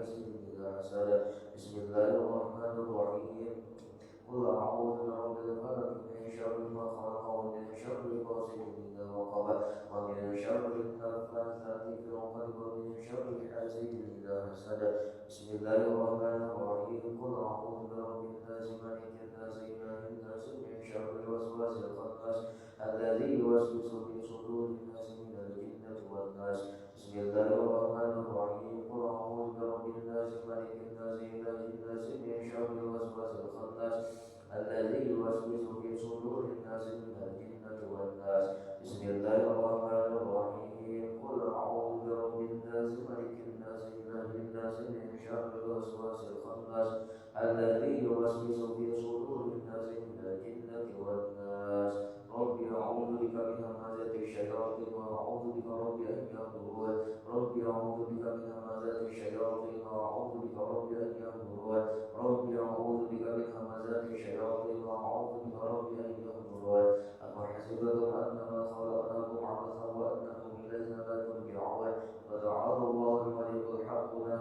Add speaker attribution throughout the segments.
Speaker 1: حاسد إذا حسد. بسم الله الرحمن الرحيم. قل أعوذ برب الفلق من شر ما خلق ومن شر غاسق إذا وقب ومن شر النفاثات في العقد ومن شر حاسد إذا حسد. بسم الله الرحمن الرحيم. قل أعوذ برب الناس ملك الناس إله الناس من شر الوسواس الخناس الذي يوسوس في صدور الناس من الجنة والناس. بسم الله الرحمن الرحيم. قل أعوذ برب الناس ملك الناس إله الناس من شر الوسواس الخناس الذي يوسوس في صدور الناس من الجنة والناس. بسم الله الرحمن الرحيم. قل أعوذ برب الناس ملك الناس إله الناس من شر الوسواس الخناس الذي يوسوس في صدور الناس من الجنة والناس. رب أعوذ بك من همزات الشياطين وأعوذ بك رب أن يحضرون. رب أعوذ بك من همزات الشياطين وأعوذ بك رب أن يحضرون. رب أعوذ بك من همزات الشياطين وأعوذ بك رب أن يحضرون. أفحسبتم أنما خلقناكم عبثا وأنكم إلينا لا ترجعون. فتعالى الله الملك الحق لا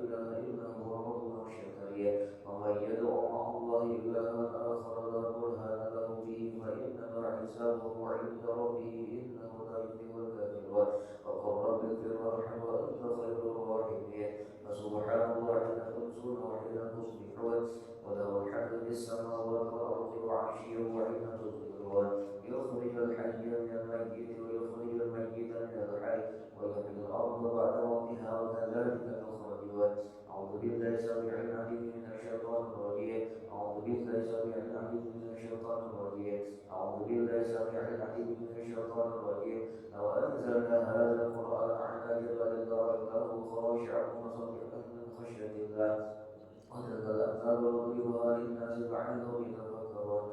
Speaker 1: إله إلا هو رب العرش الكريم. ومن يدع مع الله إلها آخر لا برهان له به فإنما حسابه عند ربه إنه لا يفلح الكافرون. وقل رب اغفر وارحم وأنت خير الراحمين. فسبحان الله حين تمسون وحين تصبحون وله الحمد في السماوات والأرض وعشيا وحين تظهرون. يخرج الحي من الميت ويخرج الميت من الحي ويحيي الأرض بعد موتها وكذلك تخرجون. أعوذ بالله السميع العليم من الشيطان الرجيم. أعوذ بالله السميع العليم من الشيطان الرجيم. أعوذ بالله السميع العليم من الشيطان الرجيم. لو أنزلنا هذا القرآن على جبل لرأيته خاشعا متصدعا من خشية الله وتلك الأمثال نضربها للناس لعلهم يتفكرون.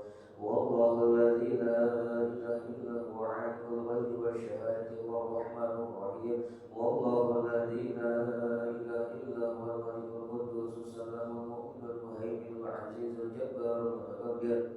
Speaker 1: والله الذي لا إله إلا هو عالم الغيب والشهادة هو الرحمن الرحيم. والله الذي لا إله إلا هو الملك القدوس السلام المؤمن المهيمن العزيز الجبار المتكبر.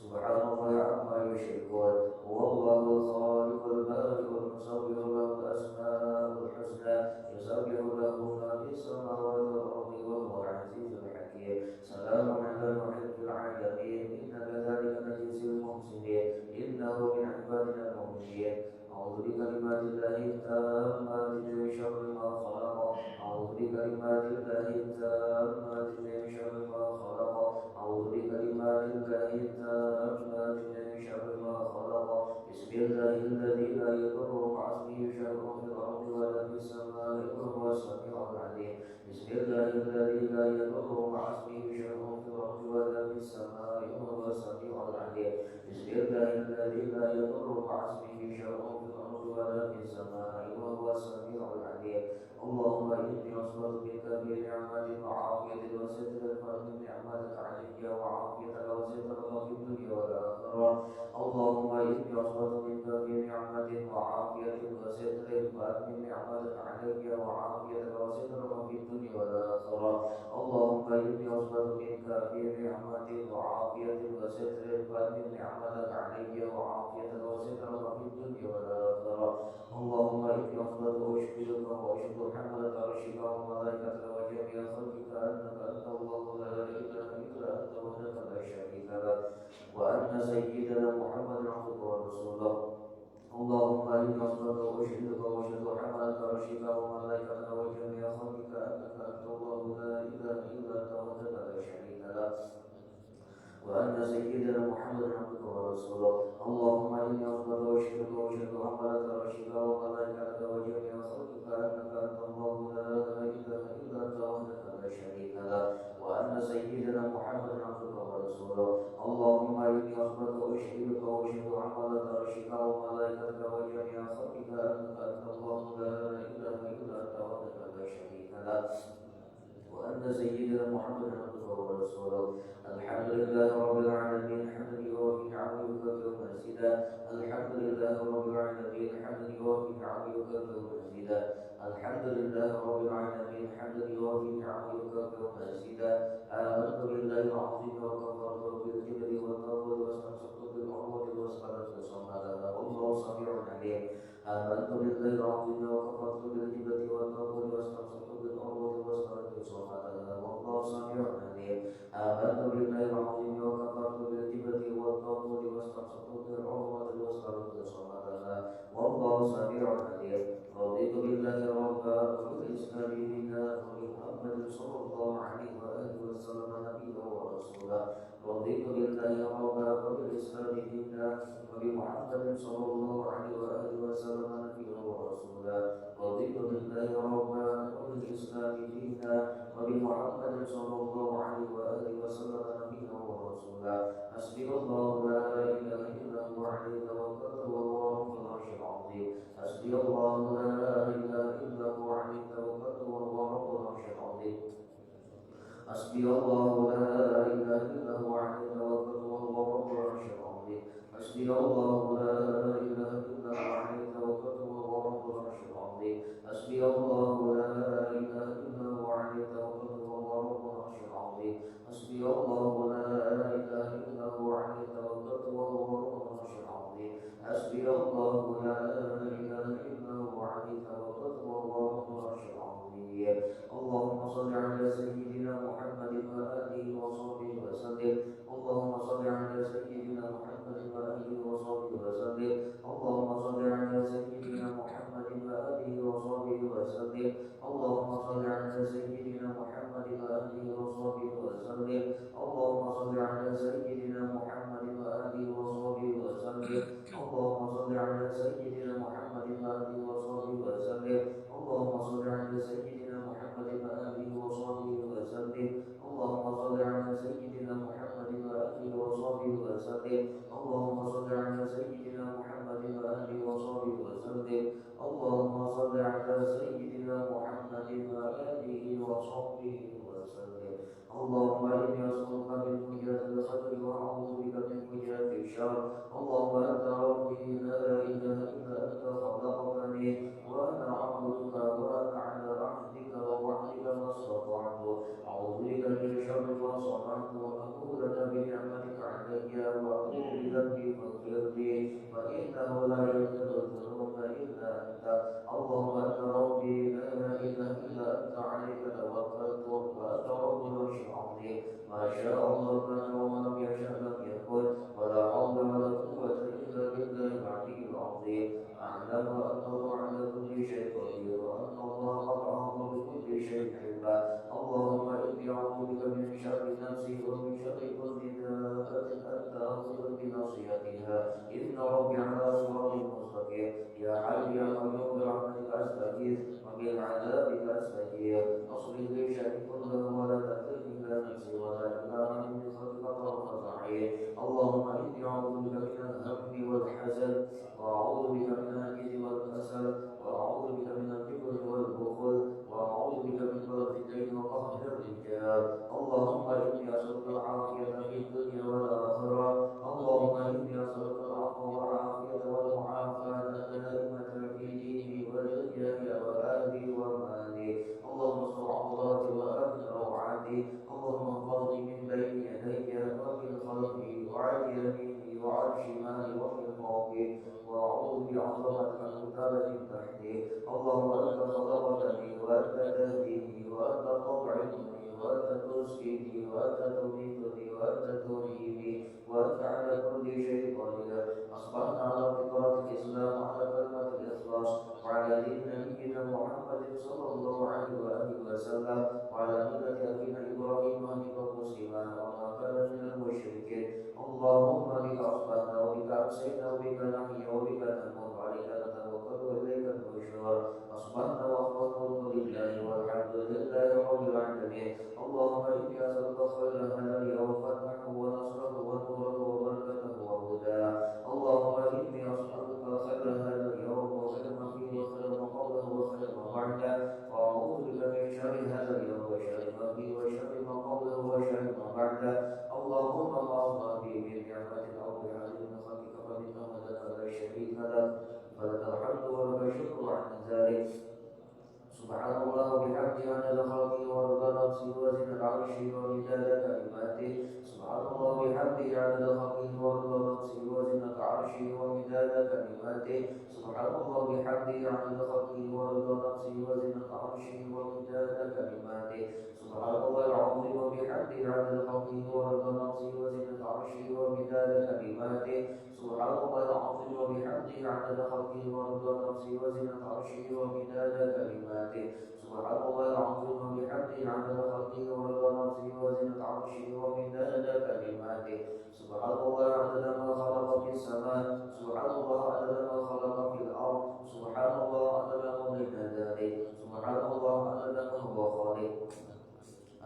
Speaker 1: سبحان الله عما يشركون. هو الله الخالق البارئ المصور له الأسماء الحسنى يسبح له ما في السماوات والأرض وهو العزيز الحكيم. سلام على نوح في العالمين إن كذلك نجزي المحسنين إنه من عبادنا المؤمنين. أعوذ بكلمات الله التامات من شر ما خلق. أعوذ بكلمات الله التامات من شر ما خلق. أعوذ بكلمات الله التامات من شر ما خلق. بسم الله الذي لا يضر مع اسمه شيء في الأرض ولا في السماء وهو السميع العليم. بسم الله الذي لا يضر مع اسمه شيء في الأرض ولا في السماء وهو السميع العليم. بسم الله الذي لا يضر مع اسمه شيء في الأرض ولا في السماء وهو السميع العليم. اللهم إني أصبر بك بنعمة وعافية وستر فأمن نعمتك علي وعافيتك وسترك في الدنيا والآخرة. اللهم إني أصبر بك بنعمة وعافية وستر فأمن نعمتك علي وعافيتك وسترك في الدنيا والآخرة. اللهم إني أصبر بك بنعمة وعافية وستر فأمن نعمتك علي وعافيتك وسترك في الدنيا والآخرة. اللهم إني أصبر وأشهدك وأشهد حملة عرشك وملائكتك وجميع خلقك أنك أنت الله لا إله إلا أنت وحدك لا شريك لك وأن سيدنا محمد عبدك ورسولك. اللهم إني أصبر وأشهدك وأشهد حملة عرشك وملائكتك وجميع خلقك أنك أنت الله لا إله إلا أنت وحدك لا شريك لك وأن سيدنا محمد عبدك ورسولك. اللهم إني أصبر وأشهدك وأشهد حملة عرشك وملائكتك وجميع خلقك أنك أنت الله لا إله إلا أنت وحدك لا شريك لك وأن سيدنا محمد عبدك ورسولك. اللهم إني أصبر وأشهدك وأشهد حملة عرشك وملائكتك وجميع خلقك أنك أنت الله لا إله إلا أنت وحدك لا شريك لك وأن سيدنا محمد عبده ورسوله. الحمد لله رب العالمين حمدا يوافي نعمه ويكافئ مزيدا. الحمد لله رب العالمين حمدا يوافي نعمه ويكافئ مزيدا. الحمد لله رب العالمين حمدا يوافي نعمه ويكافئ مزيدا. آمنت بالله العظيم وكفرت بالكبر والطاغوت واستمسكت بالعروة الوثقى لا انفصام لها والله سميع عليم. آمنت بالله العظيم وكفرت بالكبر والطاغوت واستمسكت بالعروة الوثقى صمدا والله سميع عليم آمنت بالله العظيم وكفرت بالجبت والطاغوت واستمسكت بالعروة الوثقى صمدا والله سميع عليم رضيت بالله ربا وبالإسلام دينا وبمحمد صلى الله عليه وآله وسلم نبيا ورسولا رضيت بالله ربا وبالإسلام دينا وبمحمد صلى الله عليه وآله وسلم نبيا ورسولا رضيت بالله ربا وبالإسلام دينا وبمحمد صلى الله عليه وآله وسلم نبيا ورسولا حسبي الله لا إله إلا هو عليه توكلت وهو رب العرش العظيم حسبي الله لا إله إلا هو عليه توكلت وهو رب العرش العظيم حسبي الله لا إله إلا هو عليه توكلت وهو رب العرش العظيم حسبي الله لا إله إلا هو عليه توكلت وهو رب العرش العظيم حسبي الله لا إله إلا هو عليه توكلت وهو رب العرش العظيم حسبي الله لا إله إلا هو عليه توكلت وهو رب العرش العظيم حسبي الله لا إله إلا هو عليه توكلت وهو رب العرش العظيم اللهم صل على سيدنا محمد وآله وصحبه وسلم اللهم صل على سيدنا محمد وآله وصحبه وسلم اللهم صل على سيدنا محمد وآله وصحبه وسلم اللهم صل على سيدنا محمد وآله وصحبه وسلم اللهم صل على سيدنا محمد وآله وصحبه وسلم اللهم صل على سيدنا محمد وآله وصحبه وسلم اللهم صل على سيدنا محمد وآله وصحبه وسلم اللهم صل على سيدنا محمد وآله وصحبه وسلم اللهم صل على سيدنا محمد وآله وصحبه وسلم اللهم صل على سيدنا محمد وآله وصحبه وسلم اللهم إني أسألك من وجهة الخير وأعوذ بك من وجهة الشر اللهم أنت ربي لا إله إلا أنت خلقتني وأنا عبدك وأنا على عهدك ووعدك ما استطعت أعوذ بك من شر ما صنعت وأعوذ لك بنعمتك علي وأعوذ بذنبي فاغفر لي فإنه لا يغفر الذنوب إلا أنت اللهم أنت ربي لا إله إلا أنت عليك توكلت وأنت رب العرش العظيم ما شاء الله كان وما لم يشأ لم يكن ولا حول ولا قوة إلا بالله العلي العظيم أعلم أن الله على كل شيء قدير وأن الله قد أحاط بكل شيء علما اللهم إني أعوذ بك من شر نفسي ومن شر كل دابة أنت آخذ بناصيتها إن ربي على صراط مستقيم يا حي يا قيوم برحمتك أستغيث ومن عذابك أستجير أصلح لي شأني كله ولا تكلني إلى نفسي ولا إلى أحد من خلقك طرفة عين اللهم إني أعوذ بك من الهم والحزن وأعوذ بك من الكذب والكسل وأعوذ بك من الكبر والبخل وأعوذ بك من غلبة الدين وقهر الرجال اللهم إني أسألك العافية في الدنيا والآخرة اللهم إني أسألك العفو والعافية والمعافاة الدائمة في ديني ودنياي وأهلي ومالي اللهم استر عوراتي وأمن روعاتي اللهم احفظني من بين يدي ومن خلفي وعن يميني وعن شمالي ومن فوقي وأعوذ بعظمتك أن أغتال من تحتي اللهم أنت خلقتني وأنت تهديني وأنت تطعمني وأنت تسقيني وأنت تميتني وأنت تحييني وأنت على كل شيء قدير أصبحنا على فطرة الإسلام وعلى كلمة الإخلاص وعلى دين نبينا محمد صلى الله عليه وآله وسلم وعلى ملة أبينا إبراهيم حنيفا مسلما وما كان من المشركين اللهم بك أصبحنا وبك أمسينا وبك نحيا وبك نموت وعليك نتوكل وإليك النشور أصبحنا وأصبحنا لله والحمد لله رب العالمين اللهم إني أسألك خير هذا اليوم فتحه ونصره ونوره وبركته وهداه اللهم إني أسألك خير هذا اليوم وخير ما فيه وخير ما قبله وخير ما بعده وأعوذ بك من شر هذا اليوم وشر ما فيه وشر ما قبله وشر ما بعده اللهم ما أصنع به من نعمة أو بحال من خلقك فمنه لك لا شريك لك فلك الحمد ولك الشكر على ذلك سبحان الله وبحمده عدد خلقه ورضا نفسه وزنة عرشه ومداد كلماته سبحان الله وبحمده عدد خلقه ورضا نفسه وزنة عرشه ومداد كلماته سبحان الله بحمده عدد خلقه ورضا نفسه وزنة عرشه ومداد كلماته سبحان الله العظيم وبحمده عدد خلقه ورضا نفسه وزنة عرشه ومداد كلماته سبحان الله العظيم وبحمده عدد خلقه ورضا نفسه وزنة عرشه ومداد كلماته سبحان الله العظيم وبحمده عدد خلقه ورضا نفسه وزنة عرشه ومداد كلماته سبحان الله عدد ما خلق في السماء سبحان الله عدد ما خلق في الأرض سبحان الله عدد ما بين ذلك سبحان الله عدد ما هو خالق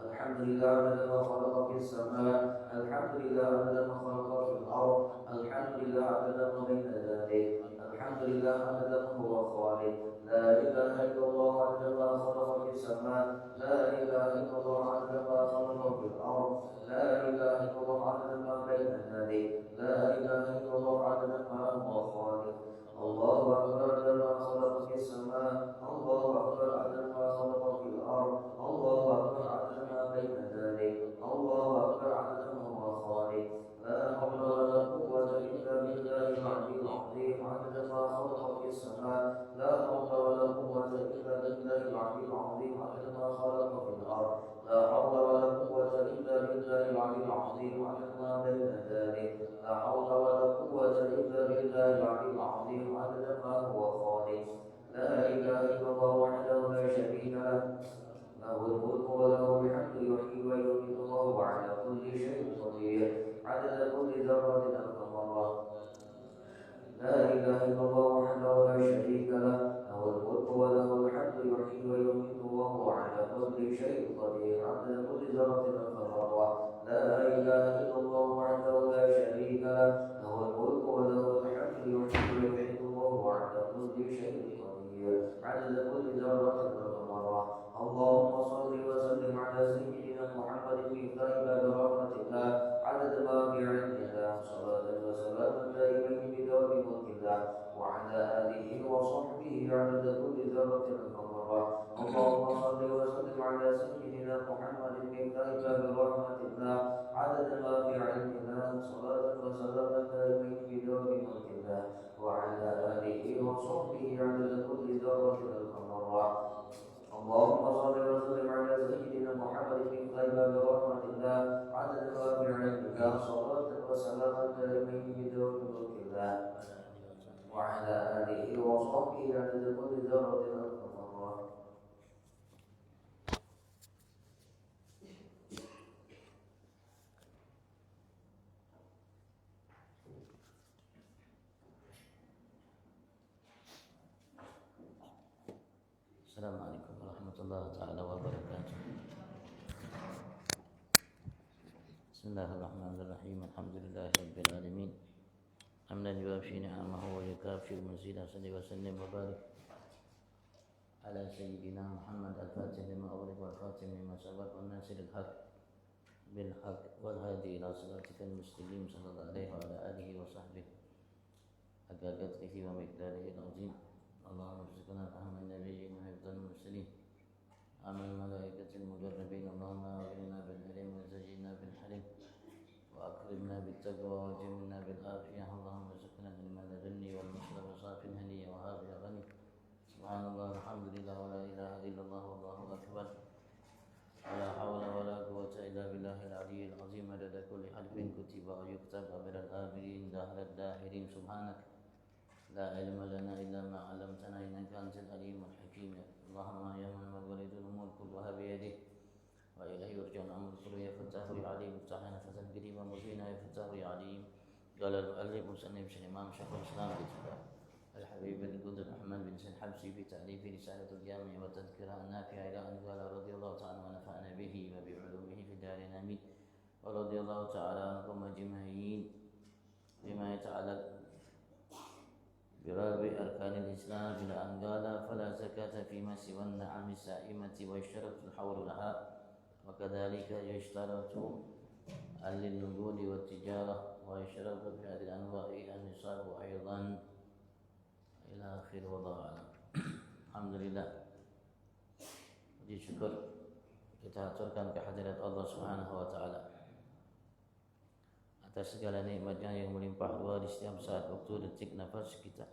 Speaker 1: الحمد لله عدد ما خلق في السماء الحمد لله عدد ما خلق في الأرض الحمد لله عدد ما بين ذلك الحمد لله عدد ما هو خالق لا إله إلا الله عدد ما خلق في السماء لا إله إلا الله عدد ما خلق في الأرض لا إله إلا الله عدد ما بين ذلك لا إله إلا الله عدد ما هو خالق الله أكبر عدد ما خلق في السماء الله أكبر عدد ما خلق في الأرض الله أكبر عدد ما بين ذلك الله أكبر عدد ما هو خالق لا حول ولا قوة إلا بالله العلي العظيم عدد ما خلق في السماء لا حول ولا قوة إلا بالله العلي العظيم عدد ما خلق في الأرض لا حول ولا قوة إلا بالله العلي العظيم عدد ما بين ذلك لا حول ولا قوة إلا بالله العلي العظيم عدد ما هو خالق لا إله إلا الله وحده لا شريك له له الملك وله الحمد يحيي ويميت وهو على كل شيء قدير عدد كل ذرة ألف مرة لا إله إلا الله وحده لا شريك له له الملك وله الحمد يحيي ويميت وهو على كل شيء قدير عدد كل ذرة ألف مرة لا إله إلا الله وحده لا شريك له له الملك وله الحمد يحيي ويميت وهو على كل شيء قدير عدد كل ذرة ألف مرة اللهم صل وسلم على سيدنا محمد مفتاح باب رحمتك عدد ما في علمك صلاة وسلاما دائمين بدوام ملكك وعلى آله وصحبه عدد كل ذرة مرة اللهم صل وسلم على سيدنا محمد مفتاح باب رحمتك عدد ما في علمك صلاة وسلاما دائمين بدوام ملكك وعلى آله وصحبه عدد كل ذرة مرة اللهم صل وسلم على سيدنا محمد من طيب برحمة الله عدد ما في علمك صلاة وسلاما دائمين بدون ملك الله وعلى آله وصحبه عدد كل ذرة ألف مرة
Speaker 2: السلام عليكم ورحمة الله تعالى وبركاته. بسم الله الرحمن الرحيم. الحمد لله رب العالمين حمدا يوافي نعمه ويكافئ مزيدا. صل وسلم وبارك على سيدنا محمد الفاتح لما أغلق والخاتم لما سبق والناصر الحق بالحق والهادي إلى صراطك المستقيم صلى الله عليه وعلى آله وصحبه حق قدره ومقداره العظيم. اللهم ارزقنا فهم النبيين وحفظ المرسلين عمل الملائكة المقربين. اللهم أغننا بالعلم وزينا بالحلم وأكرمنا بالتقوى وجملنا بالعافية. اللهم ارزقنا علم لدني والمصدر صاف هني وهاب غني. سبحان الله الحمد لله ولا إله إلا الله والله أكبر ولا حول ولا قوة إلا بالله العلي العظيم عدد كل حرف كتب ويكتب أبر الآبرين دهر الداهرين. سبحانك لا علم لنا إلا ما علمتنا إنك أنت العليم الحكيم. اللهم يا من مولد الأمور كلها بيده وإليه يرجع الأمر كله. يا فتاح يا عليم افتح لنا فتح قريبا مبينا. يا فتاح يا عليم. قال المؤلف مسلم شيخ الإمام شيخ الإسلام الحبيب بن قدر محمد بن سن حبسي في تأليف رسالة الجامع والتذكرة النافعة إلى أن قال رضي الله تعالى ونفعنا به وبعلومه في دارنا آمين. ورضي الله تعالى عنكم أجمعين. بما يتعلق براب أركان الإسلام إلى أن قال فلا زكاة فيما سوى النعم السائمة ويشترط الحول لها وكذلك يشترط للنقود والتجارة ويشترط في هذه الأنواع النصاب أيضا إلى آخر. والله أعلم. الحمد لله. Puji syukur kita haturkan kehadirat Allah Subhanahu wa taala atas segala nikmatnya yang melimpah ruah di setiap saat, waktu, detik, nafas kita.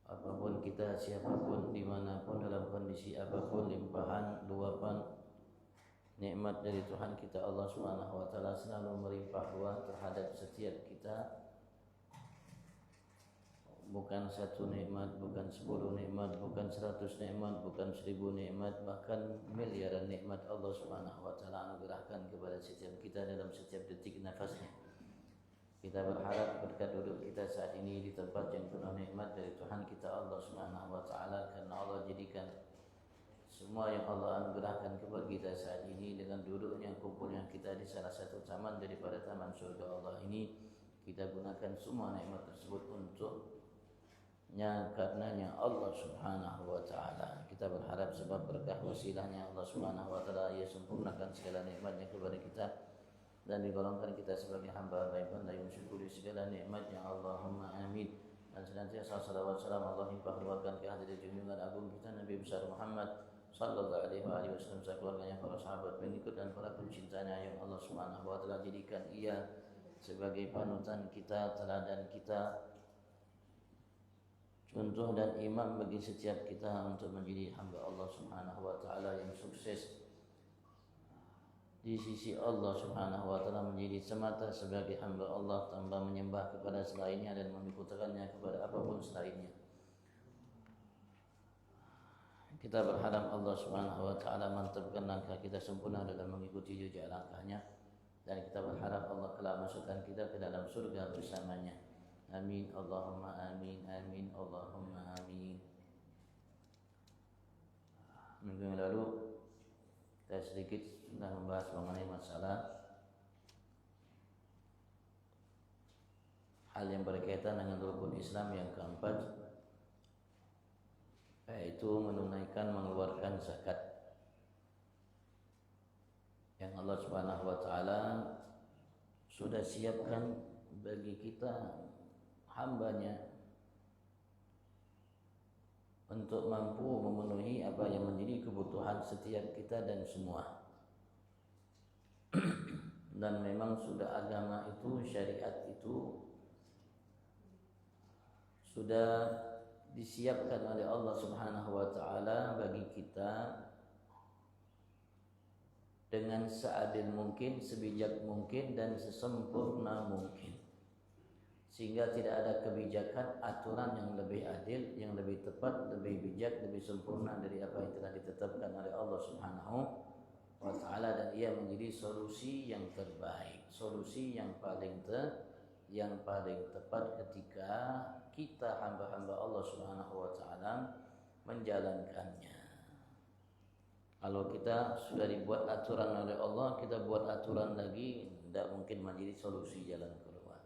Speaker 2: Apapun kita, siapapun, dimanapun, dalam kondisi apapun, limpahan, luapan nikmat dari Tuhan kita Allah Subhanahu wa Ta'ala selalu melimpah ruah terhadap setiap kita. Bukan satu nikmat, bukan 10 nikmat, bukan 100 nikmat, bukan 1000 nikmat, bahkan miliaran nikmat Allah Subhanahu wa Ta'ala anugerahkan kepada setiap kita dalam setiap detik nafasnya. Kita berharap berkat duduk kita saat ini di tempat yang penuh nikmat dari Tuhan kita Allah Subhanahu wa Ta'ala, karena Allah jadikan semua yang Allah anugerahkan kepada kita saat ini dengan duduknya, kumpulnya kita di salah satu taman daripada taman surga Allah ini, kita gunakan semua nikmat tersebut untuknya, karenanya Allah Subhanahu wa Ta'ala. Kita berharap sebab berkah wasilahnya Allah Subhanahu wa Ta'ala ia sempurnakan segala nikmatnya kepada kita dan digolongkan kita sebagai hamba yang pandai mensyukuri segala nikmatnya. Allahumma amin. Dan senantiasa salawat salam Allah limpah ruahkan ke hadirat junjungan agung kita Nabi besar Muhammad sallallahu alaihi wasallam, keluarganya, para sahabat, pengikut dan para pencintanya yang Allah Subhanahu wa Ta'ala jadikan ia sebagai panutan kita, teladan kita, contoh dan imam bagi setiap kita untuk menjadi hamba Allah Subhanahu wa Ta'ala yang sukses di sisi Allah Subhanahu wa Ta'ala, menjadi semata sebagai hamba Allah tanpa menyembah kepada selainnya dan memikutkannya kepada apapun selainnya. Kita berharap Allah Subhanahu wa Ta'ala mantapkan langkah kita sempurna dalam mengikuti jejak langkahnya, dan kita berharap Allah telah masukkan kita ke dalam surga bersamanya. Amin Allahumma amin, amin Allahumma amin. Minggu yang lalu kita sedikit sudah membahas mengenai masalah hal yang berkaitan dengan rukun Islam yang keempat, yaitu menunaikan, mengeluarkan zakat yang Allah Subhanahu wa Ta'ala sudah siapkan bagi kita hambanya untuk mampu memenuhi apa yang menjadi kebutuhan setiap kita dan semua. Dan memang sudah agama itu, syariat itu sudah disiapkan oleh Allah Subhanahu wa Ta'ala bagi kita dengan seadil mungkin, sebijak mungkin, dan sesempurna mungkin, sehingga tidak ada kebijakan, aturan yang lebih adil, yang lebih tepat, lebih bijak, lebih sempurna dari apa yang telah ditetapkan oleh Allah Subhanahu wa Ta'ala, dan ia menjadi solusi yang terbaik, solusi yang paling tepat ketika kita hamba-hamba Allah Subhanahu wa Ta'ala menjalankannya. Kalau kita sudah dibuat aturan oleh Allah, kita buat aturan lagi, tidak mungkin menjadi solusi jalan keluar.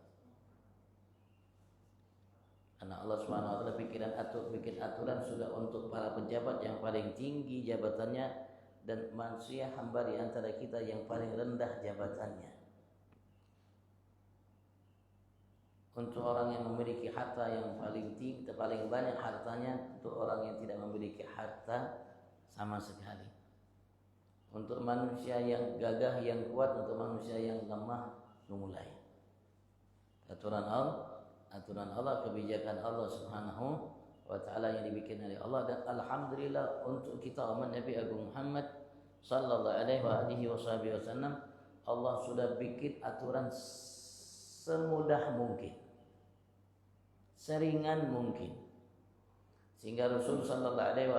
Speaker 2: Karena Allah Subhanahu wa Ta'ala bikin aturan sudah untuk para pejabat yang paling tinggi jabatannya, dan manusia hamba di antara kita yang paling rendah jabatannya. Untuk orang yang memiliki harta yang paling tinggi, paling banyak hartanya, untuk orang yang tidak memiliki harta sama sekali. Untuk manusia yang gagah, yang kuat, untuk manusia yang lemah, memulai. Aturan Allah, kebijakan Allah Subhanahu wa Ta'ala yang dibikin oleh Allah, dan alhamdulillah untuk kita umat Nabi Agung Muhammad sallallahu alaihi wasallam, Allah sudah bikin aturan semudah mungkin, seringan mungkin, sehingga Rasul sallallahu alaihi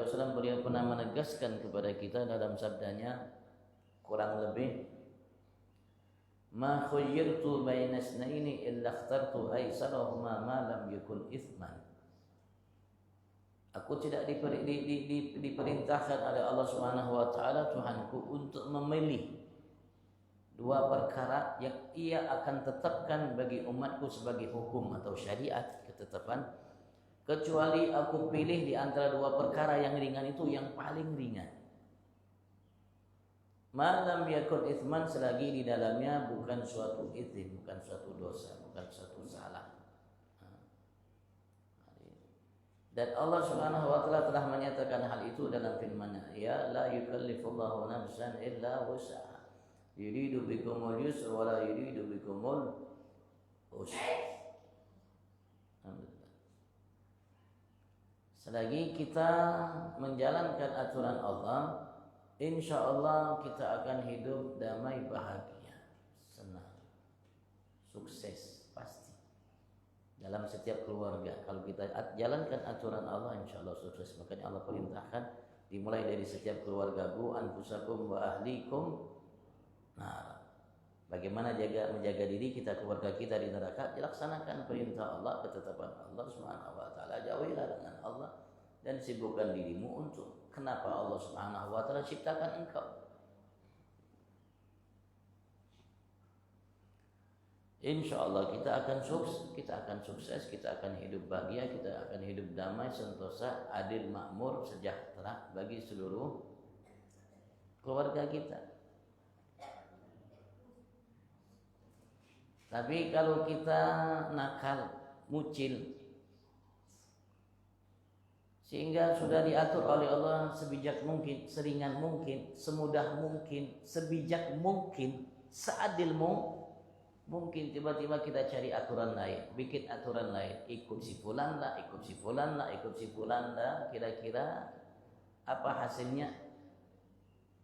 Speaker 2: wasallam beliau pernah menegaskan kepada kita dalam sabdanya kurang lebih, ma khayyartu baina itsnaini illa ikhtartu aisarahuma ma lam yakun itsman. Aku tidak diperintahkan oleh Allah Subhanahu wa Ta'ala Tuhanku untuk memilih dua perkara yang ia akan tetapkan bagi umatku sebagai hukum atau syariat, ketetapan, kecuali aku pilih di antara dua perkara yang ringan itu yang paling ringan. Malam yakun itsman, selagi di dalamnya bukan suatu itsm, bukan suatu dosa, bukan suatu salah. Dan Allah Subhanahu wa Ta'ala telah menyatakan hal itu dalam firman-Nya, ya la yukallifullahu nafsan illa wus'aha. Yuridu bikumul yusra wa la yuridu bikumul usra. Alhamdulillah. Selagi kita menjalankan aturan Allah, insya Allah kita akan hidup damai, bahagia, senang, sukses pasti dalam setiap keluarga. Kalau kita jalankan aturan Allah, insya Allah sukses. Makanya Allah perintahkan dimulai dari setiap keluarga, bu anfusakum wa ahlikum. Nah, bagaimana menjaga diri kita, keluarga kita di neraka? Dilaksanakan perintah Allah, ketetapan Allah Subhanahu wa taala. Jauhilah dengan Allah dan sibukkan dirimu untuk kenapa Allah Subhanahu wa taala ciptakan engkau. Insya Allah kita akan sukses, kita akan hidup bahagia, kita akan hidup damai, sentosa, adil, makmur, sejahtera bagi seluruh keluarga kita. Tapi kalau kita nakal, mucil, sehingga sudah diatur oleh Allah sebijak mungkin, seringan mungkin, semudah mungkin, sebijak mungkin, seadil mungkin, tiba-tiba kita cari aturan lain, bikin aturan lain, ikut si fulan lah, kira-kira apa hasilnya?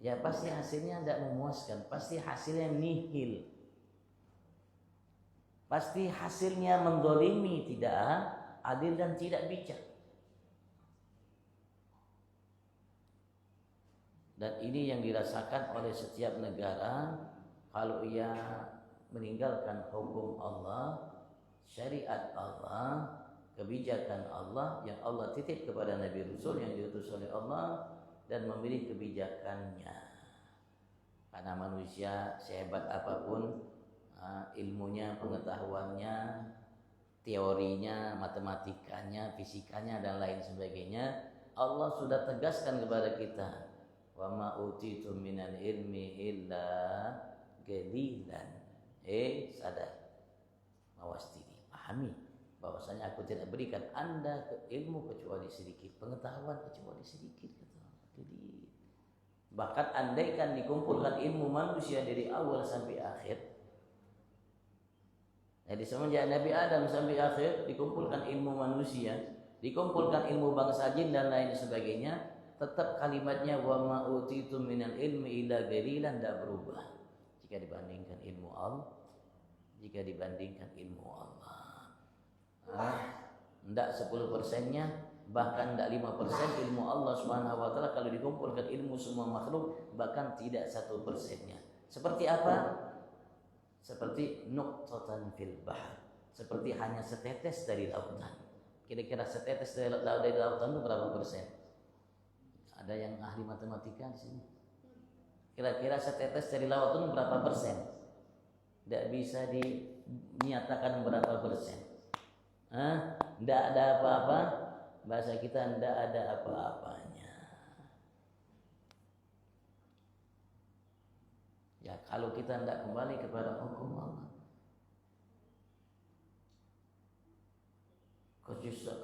Speaker 2: Ya pasti hasilnya tidak memuaskan, pasti hasilnya nihil. Pasti hasilnya mendolimi, tidak adil dan tidak bijak. Dan ini yang dirasakan oleh setiap negara kalau ia meninggalkan hukum Allah, syariat Allah, kebijakan Allah yang Allah titip kepada Nabi Rasul yang diutus oleh Allah dan memilih kebijakannya. Karena manusia sehebat apapun ilmunya, pengetahuannya, teorinya, matematikanya, fisikanya dan lain sebagainya, Allah sudah tegaskan kepada kita, wa ma utitum minal ilmi illa qalilan. Sadar, mawas diri, pahami bahwasanya aku tidak berikan Anda ilmu kecuali sedikit, pengetahuan kecuali sedikit. Jadi bahkan andaikan dikumpulkan ilmu manusia dari awal sampai akhir, jadi semenjak Nabi Adam sampai akhir dikumpulkan ilmu manusia, dikumpulkan ilmu bangsa jin dan lain sebagainya, tetap kalimatnya wa ma utitum minal ilmi illa qalilan, tidak berubah jika dibandingkan ilmu Allah. Tidak 10%-nya, bahkan tidak 5% ilmu Allah Subhanahu wa taala kalau dikumpulkan ilmu semua makhluk, bahkan tidak 1%-nya. Seperti apa? Seperti nuqtatan fil bahr, seperti hanya setetes dari lautan. Kira-kira setetes dari lautan itu berapa persen? Ada yang ahli matematika di sini? Kira-kira setetes dari lautan berapa persen? Tidak bisa dinyatakan berapa persen. Tidak ada apa-apa. Bahasa kita tidak ada apa-apanya. Ya kalau kita tidak kembali kepada hukum Allah,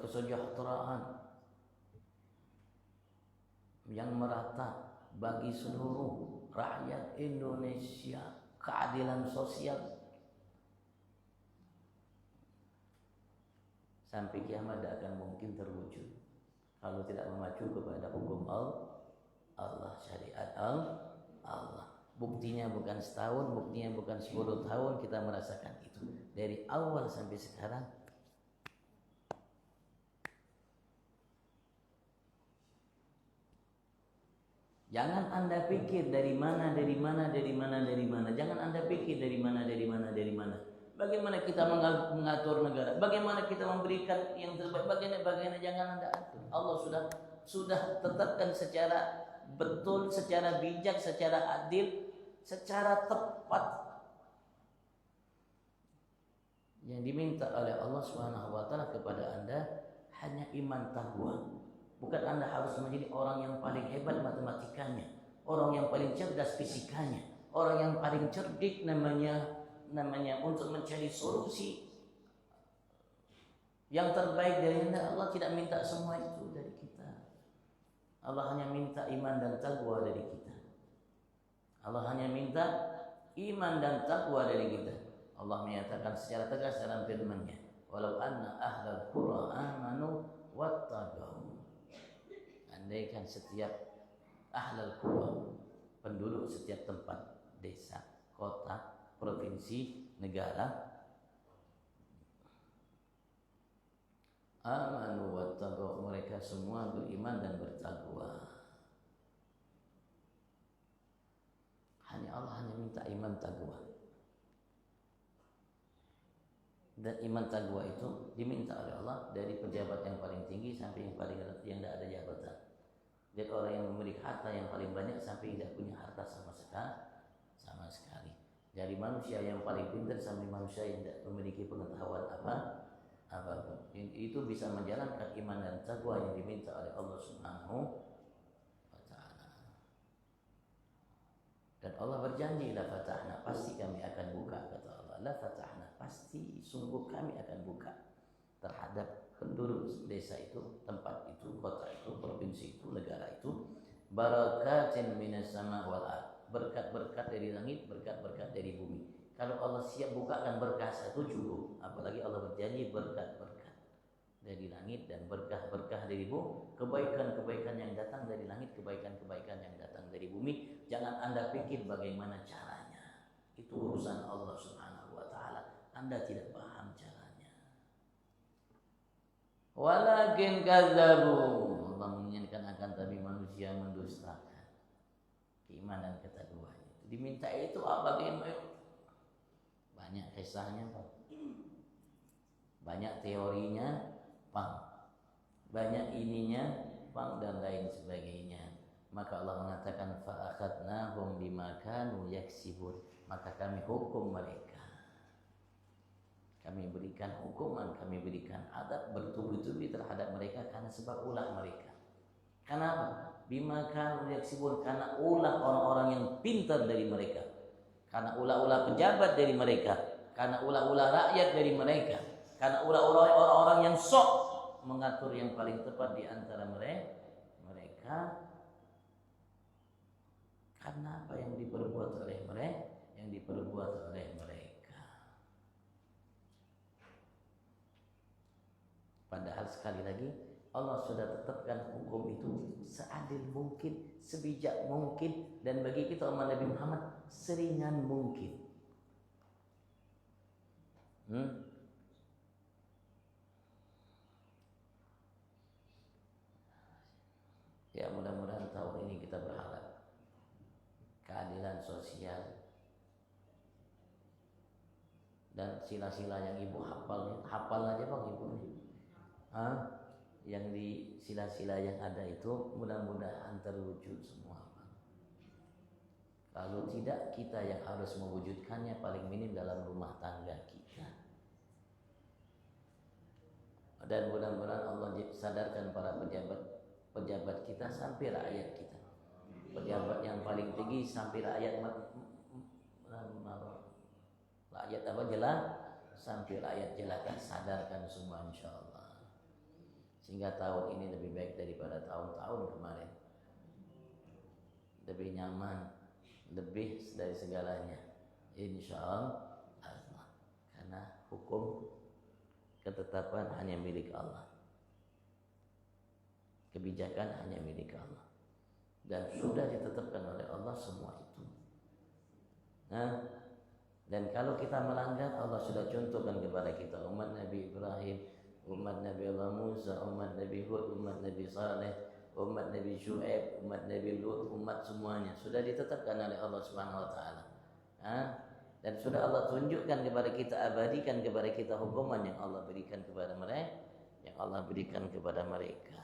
Speaker 2: kesejahteraan yang merata bagi seluruh rakyat Indonesia, keadilan sosial sampai kiamat tidak akan mungkin terwujud kalau tidak mengacu kepada hukum Allah, syariat Allah. Buktinya bukan setahun, buktinya bukan 10 tahun kita merasakan itu dari awal sampai sekarang. Jangan Anda pikir dari mana. Jangan Anda pikir dari mana. Bagaimana kita mengatur negara? Bagaimana kita memberikan yang terbaik? Bagaimana jangan Anda atur. Allah sudah tetapkan secara betul, secara bijak, secara adil, secara tepat. Yang diminta oleh Allah Subhanahu wa taala kepada Anda hanya iman takwa. Bukan Anda harus menjadi orang yang paling hebat matematikanya, orang yang paling cerdas fisikanya, orang yang paling cerdik namanya untuk mencari solusi yang terbaik dari Anda. Allah tidak minta semua itu dari kita. Allah hanya minta iman dan takwa dari kita. Allah hanya minta iman dan takwa dari kita. Allah menyatakan secara tegas dalam firman-Nya, walau anna ahlal qura amanu wattaqau. Andaikan setiap ahlal qura, penduduk setiap tempat, desa, kota, provinsi, negara, amanu wattaqau, mereka semua beriman dan bertakwa. Allah hanya minta iman takwa. Dan iman takwa itu diminta oleh Allah dari pejabat yang paling tinggi sampai yang paling yang tidak ada jabatan. Dari orang yang memiliki harta yang paling banyak sampai tidak punya harta sama sekali. Dari manusia yang paling pintar sampai manusia yang tidak memiliki pengetahuan apapun. Itu bisa menjalankan iman dan takwa yang diminta oleh Allah Subhanahu wa taala. Dan Allah berjanji, la fatahna, pasti kami akan buka, kata Allah. La fatahna, pasti sungguh kami akan buka terhadap penduduk desa itu, tempat itu, kota itu, provinsi itu, negara itu, barakatin minas sama wal ard, berkat-berkat dari langit, berkat-berkat dari bumi. Kalau Allah siap bukakan berkah satu cukup, apalagi Allah berjanji berkat-berkat dari langit dan berkah-berkah dari bumi, kebaikan-kebaikan yang datang dari langit, kebaikan-kebaikan yang datang dari bumi. Jangan Anda pikir bagaimana caranya. Itu urusan Allah Subhanahu wa taala. Anda tidak paham caranya. Walakin kadzabu, Allah menginginkan akan tapi manusia mendustakan keimanan ketakwaan. Diminta itu apa? Banyak kisahnya, Pak. Banyak teorinya, Pak. Banyak ininya, Pak, dan lain sebagainya. Maka Allah mengatakan fa'akhadnahum bima kanu yaksibun, maka kami hukum mereka. Kami berikan hukuman, kami berikan adab bertubi-tubi terhadap mereka karena sebab ulah mereka. Kenapa? Bima kanu yaksibun, karena ulah orang-orang yang pintar dari mereka. Karena ulah-ulah pejabat dari mereka, karena ulah-ulah rakyat dari mereka, karena ulah-ulah orang-orang yang sok mengatur yang paling tepat di antara mereka. Karena apa yang diperbuat oleh mereka, Padahal sekali lagi Allah sudah tetapkan hukum itu seadil mungkin, sebijak mungkin, dan bagi kita umat Nabi Muhammad seringan mungkin. Ya, mudah-mudahan tahun ini kita berharap keadilan sosial dan sila-sila yang ibu hafal aja Bang ibu nih. Yang di sila-sila yang ada itu mudah-mudahan terwujud semua, Bang. Kalau tidak, kita yang harus mewujudkannya paling minim dalam rumah tangga kita. Dan mudah-mudahan Allah sadarkan para pejabat kita sampai rakyat kita. Pejabat yang paling tinggi sampai rakyat sampai rakyat jelaskan, sadarkan semua insyaallah. Sehingga tahun ini lebih baik daripada tahun-tahun kemarin. Lebih nyaman, lebih dari segalanya insyaallah. Karena hukum ketetapan hanya milik Allah. Kebijakan hanya milik Allah. Dan sudah ditetapkan oleh Allah semua itu. Dan kalau kita melanggar, Allah sudah contohkan kepada kita umat Nabi Ibrahim, umat Nabi Allah Musa, umat Nabi Hud, umat Nabi Saleh, umat Nabi Syuaib, umat Nabi Lut, umat semuanya sudah ditetapkan oleh Allah Subhanahu wa taala. Dan sudah Allah tunjukkan kepada kita, abadikan kepada kita hukuman yang Allah berikan kepada mereka,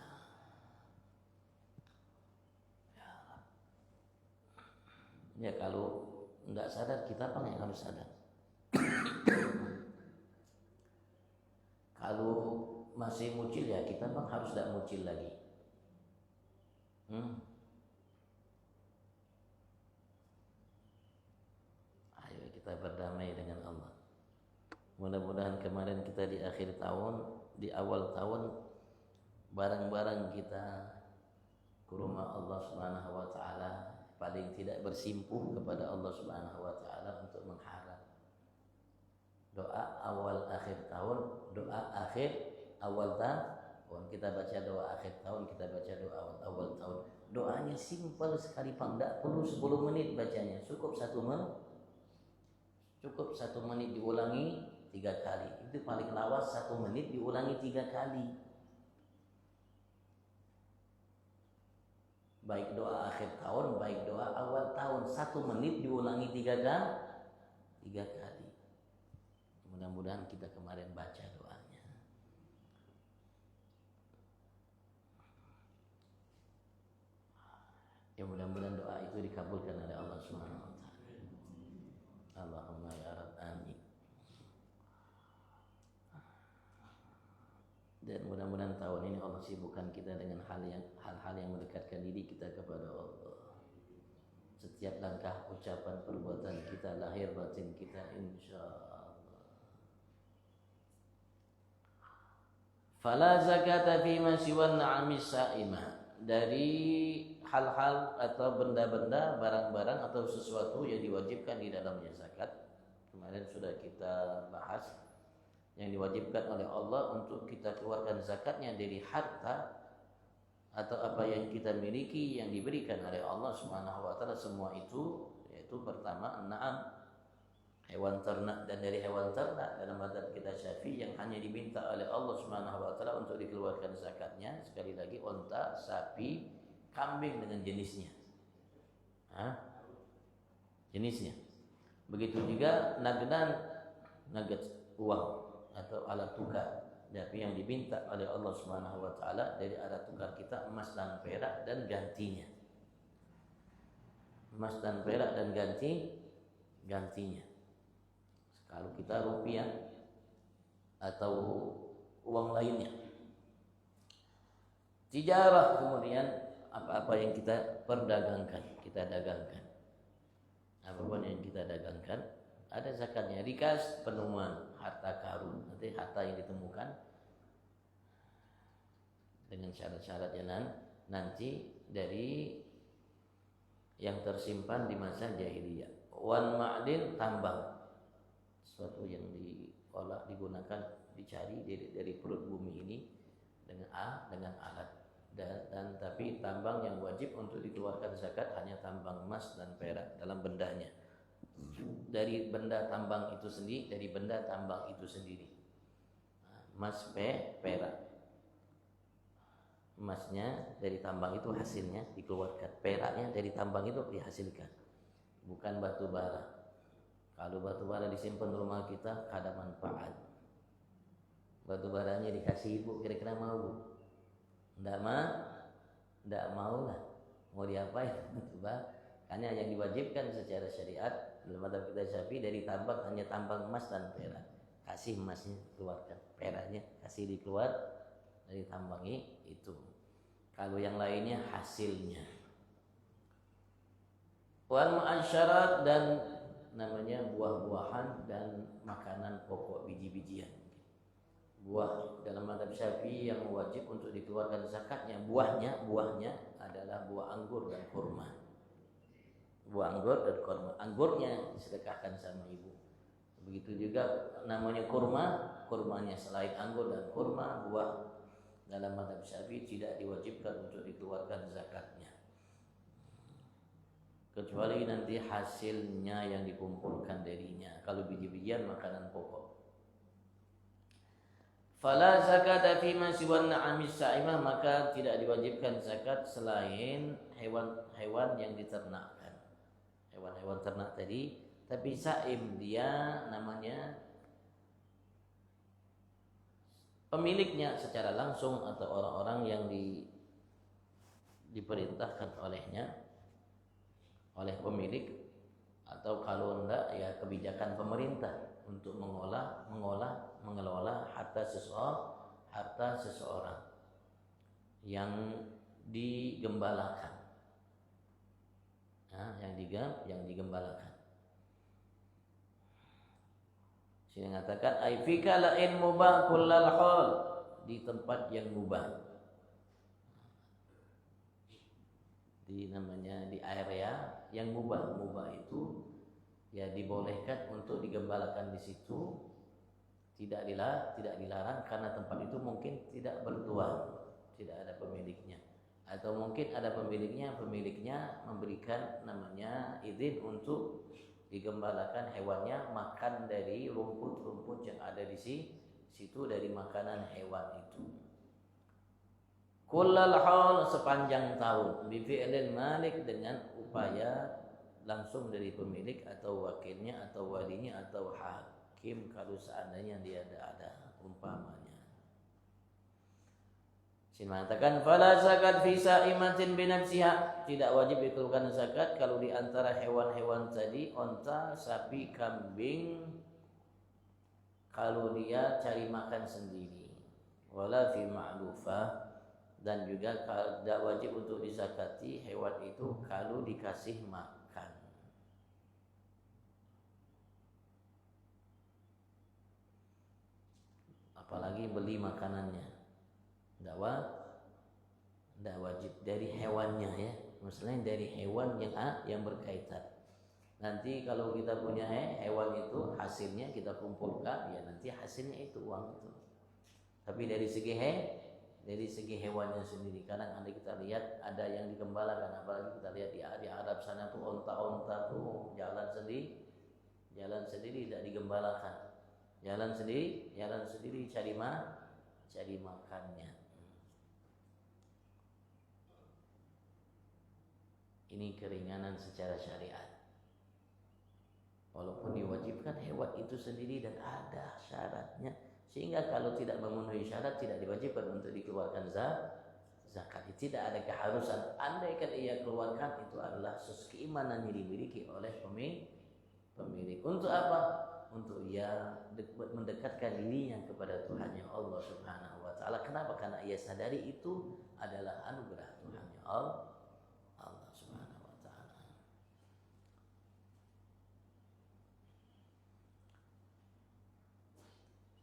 Speaker 2: Ya kalau enggak sadar, kita apa yang harus sadar? Kalau masih mucil ya kita harus tidak mucil lagi. Ayo kita berdamai dengan Allah. Mudah-mudahan kemarin kita di akhir tahun, di awal tahun, barang-barang kita ke rumah Allah Subhanahu wa taala paling tidak bersimpuh kepada Allah Subhanahu wa taala untuk mengharap. Doa awal akhir tahun, doa akhir awal tahun, kita baca doa akhir tahun, kita baca doa awal tahun. Doanya simpel sekali, Pak. Tidak perlu 10 menit bacanya, cukup 1 menit. Cukup 1 menit diulangi 3 kali. Itu paling lawas 1 menit diulangi 3 kali. Baik doa akhir tahun, baik doa awal tahun, 1 menit diulangi 3 kali. Mudah-mudahan kita kemarin baca doanya. Ya mudah-mudahan doa itu dikabulkan oleh Allah Subhanahu wa taala. Allahumma ya Rabb, amin. Dan mudah-mudahan tahun ini Allah sibukkan kita dengan hal-hal yang mendekatkan diri kita kepada Allah. Setiap langkah, ucapan, perbuatan kita, lahir batin kita, insyaallah. Fala zakata fi ma siwa na'amis sa'imah. Dari hal-hal atau benda-benda, barang-barang atau sesuatu yang diwajibkan di dalamnya zakat. Kemarin sudah kita bahas yang diwajibkan oleh Allah untuk kita keluarkan zakatnya dari harta atau apa yang kita miliki yang diberikan oleh Allah Subhanahu wa taala. Semua itu yaitu pertama na'am, hewan ternak, dan dari hewan ternak dalam mazhab kita Syafi'i yang hanya diminta oleh Allah Subhanahu wa taala untuk dikeluarkan zakatnya sekali lagi unta, sapi, kambing dengan jenisnya. Jenisnya. Begitu juga nugget uang atau alat tukar. Tapi yang diminta oleh Allah Subhanahu wa taala dari alat tukar kita emas dan perak dan gantinya. Emas dan perak dan gantinya. Kalau kita rupiah atau uang lainnya. Tijarah, kemudian apa-apa yang kita perdagangkan, kita dagangkan. Apapun yang kita dagangkan ada zakatnya. Rikas, penemuan harta karun, nanti harta yang ditemukan dengan syarat-syarat yang nanti dari yang tersimpan di masa jahiliyah. Wan ma'din, tambang, sesuatu yang diolah, digunakan, dicari dari perut bumi ini dengan alat. Dan tapi tambang yang wajib untuk dikeluarkan zakat hanya tambang emas dan perak dalam bendanya. Dari benda tambang itu sendiri, emas, perak. Emasnya dari tambang itu hasilnya dikeluarkan, peraknya dari tambang itu dihasilkan, bukan batu bara. Kalau batu bara disimpan di rumah kita kada manfaat. Batu baranya dikasih ibu, kira-kira mau? Ndak mau lah. Mau diapain batu bara? Hanya yang diwajibkan secara syariat dalam mazhab kita Syafi'i dari tambang hanya tambang emas dan perak. Kasih emasnya, keluarkan, peraknya kasih dikeluar dari tambang itu. Kalau yang lainnya hasilnya. Wal mu'asyarat, dan namanya buah-buahan dan makanan pokok, biji-bijian. Buah dalam mazhab Syafi'i yang wajib untuk dikeluarkan zakatnya, buahnya adalah buah anggur dan kurma. Buah anggur dan kurma. Anggurnya disedekahkan sama ibu. Begitu juga namanya kurmanya selain anggur dan kurma, buah dalam mazhab Syafi'i tidak diwajibkan untuk dikeluarkan zakatnya. Kecuali nanti hasilnya yang dikumpulkan darinya. Kalau biji-bijian makanan pokok. Fala zakata fi ma siwa na'amis sa'imah, maka tidak diwajibkan zakat selain hewan-hewan yang diternakkan. Hewan-hewan ternak tadi, tapi sa'im dia namanya pemiliknya secara langsung atau orang-orang yang diperintahkan oleh pemilik, atau kalau enggak ya kebijakan pemerintah untuk mengelola harta seseorang yang digembalakan. Yang digembalakan. Sini mengatakan ai fika la in mubah kullal hal, di tempat yang mubah. di area yang mubah itu ya dibolehkan untuk digembalakan di situ, tidak dilarang karena tempat itu mungkin tidak bertuan, tidak ada pemiliknya, atau mungkin ada pemiliknya memberikan namanya izin untuk digembalakan hewannya makan dari rumput-rumput yang ada di situ dari makanan hewan itu. Kullal haul sepanjang tahun bi fi'lil malik dengan upaya langsung dari pemilik atau wakilnya atau walinya atau hakim kalau seandainya dia ada umpamanya. Sin mengatakan fala zakat fi sa'imatin bi nafsiha, tidak wajib dikeluarkan zakat kalau di antara hewan-hewan tadi onta, sapi, kambing kalau dia cari makan sendiri. Wala fi ma'lufah, dan juga tidak wajib untuk dizakati hewan itu kalau dikasih makan. Apalagi beli makanannya, tidak wajib dari hewannya ya. Maksudnya dari hewan yang berkaitan. Nanti kalau kita punya hewan itu hasilnya kita kumpulkan, ya nanti hasilnya itu uang itu. Tapi dari segi hewannya sendiri, kadang ada kita lihat ada yang digembalakan, apalagi kita lihat di Arab sana tuh onta-onta tuh jalan sendiri tidak digembalakan, jalan sendiri cari makannya. Ini keringanan secara syariat. Walaupun diwajibkan hewan itu sendiri dan ada syaratnya, sehingga kalau tidak memenuhi syarat tidak diwajibkan untuk dikeluarkan zakat. Tidak ada keharusan. Andaikan ia keluarkan, itu adalah sesuatu keimanan yang dimiliki oleh pemilik. Untuk apa? Untuk ia mendekatkan dirinya kepada Tuhannya Allah Subhanahu wa taala. Kenapa? Karena ia sadari itu adalah anugerah Tuhannya Allah Subhanahu wa taala.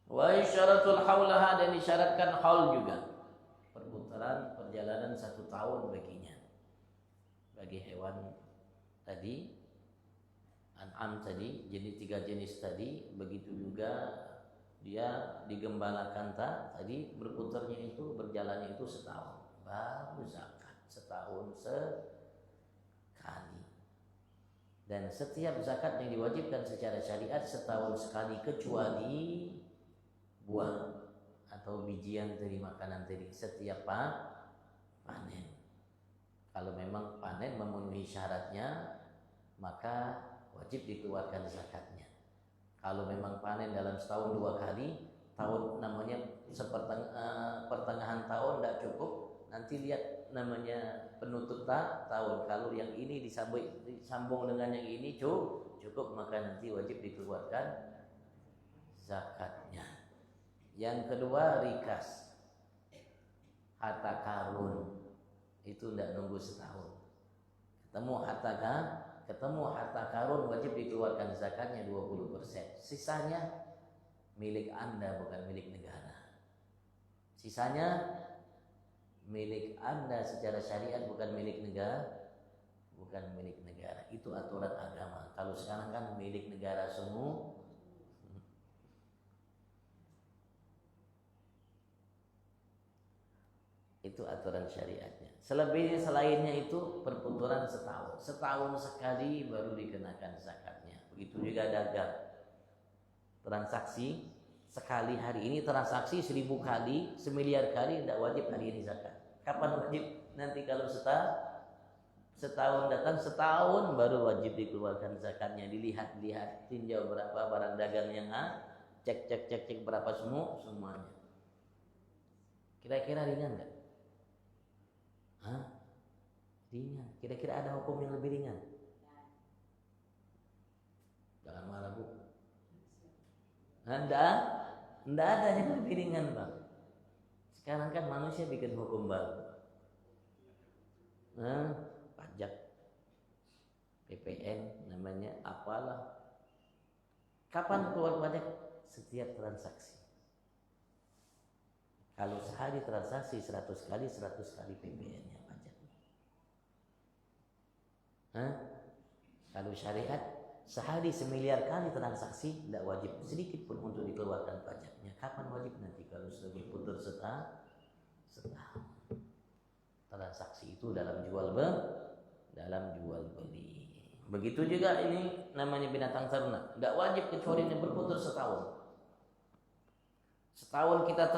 Speaker 2: Wa isyaratul haulaha, dan disyaratkan haul juga, perjalanan 1 tahun baginya, bagi hewan tadi, an'am tadi, jenis 3 jenis tadi. Begitu juga dia digembalakan tadi, berputarnya itu, berjalannya itu setahun, baru zakat, setahun sekali. Dan setiap zakat yang diwajibkan secara syariat setahun sekali, kecuali buah atau bijian dari makanan tadi setiap panen. Kalau memang panen memenuhi syaratnya, maka wajib dikeluarkan zakatnya. Kalau memang panen dalam setahun 2 kali, tahun namanya pertengahan tahun tidak cukup, nanti lihat namanya penutup tahun. Kalau yang ini disambung dengan yang ini cukup, maka nanti wajib dikeluarkan zakatnya. Yang kedua rikas, harta karun, itu tidak nunggu setahun. Ketemu harta karun wajib dikeluarkan zakatnya 20%. Sisanya milik Anda, bukan milik negara. Sisanya milik Anda secara syariat, bukan milik negara. Itu aturan agama. Kalau sekarang kan milik negara semua. Itu aturan syariatnya. Selainnya itu perputaran setahun sekali baru dikenakan zakatnya. Begitu juga dagang, transaksi sekali, hari ini transaksi 1000 kali, 1 miliar kali, tidak wajib hari ini zakat. Kapan wajib? Nanti kalau setahun datang, setahun baru wajib dikeluarkan zakatnya. Dilihat, tinjau berapa barang dagang yang cek berapa semuanya. Kira-kira ringan nggak? Ringan. Kira-kira ada hukum yang lebih ringan? Jangan marah, Bu. Nggak ada yang lebih ringan, Bang. Sekarang kan manusia bikin hukum baru. Pajak, PPN namanya, apalah. Kapan keluar pajak? Setiap transaksi. Kalau sehari transaksi 100 kali PPN-nya pajaknya. Hah? Kalau syariat sehari 1.000.000 kali transaksi tidak wajib sedikit pun untuk dikeluarkan pajaknya. Kapan wajib? Nanti kalau sudah berputar setahun. Transaksi itu dalam jual beli. Begitu juga ini namanya binatang ternak, tidak wajib kecuali ini berputar setahun. Setahun kita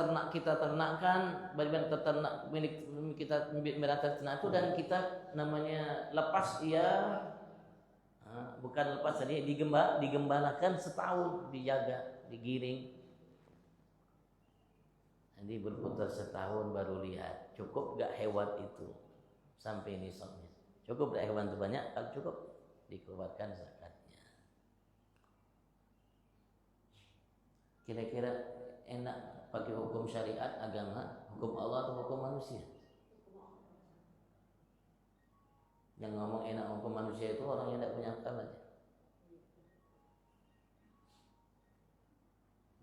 Speaker 2: ternakkan, bagaimana ternak milik kita binatang ternak itu, dan kita namanya lepas dia, bukan lepas tadi, digembalakan setahun, dijaga, digiring. Jadi berputar setahun baru lihat cukup gak hewan itu sampai nisabnya. Cukup gak hewan itu banyak? Kalau cukup dikeluarkan zakatnya. Kira-kira enak pakai hukum syariat agama, hukum Allah atau hukum manusia? Yang ngomong enak hukum manusia itu orang yang tidak punya akal aja.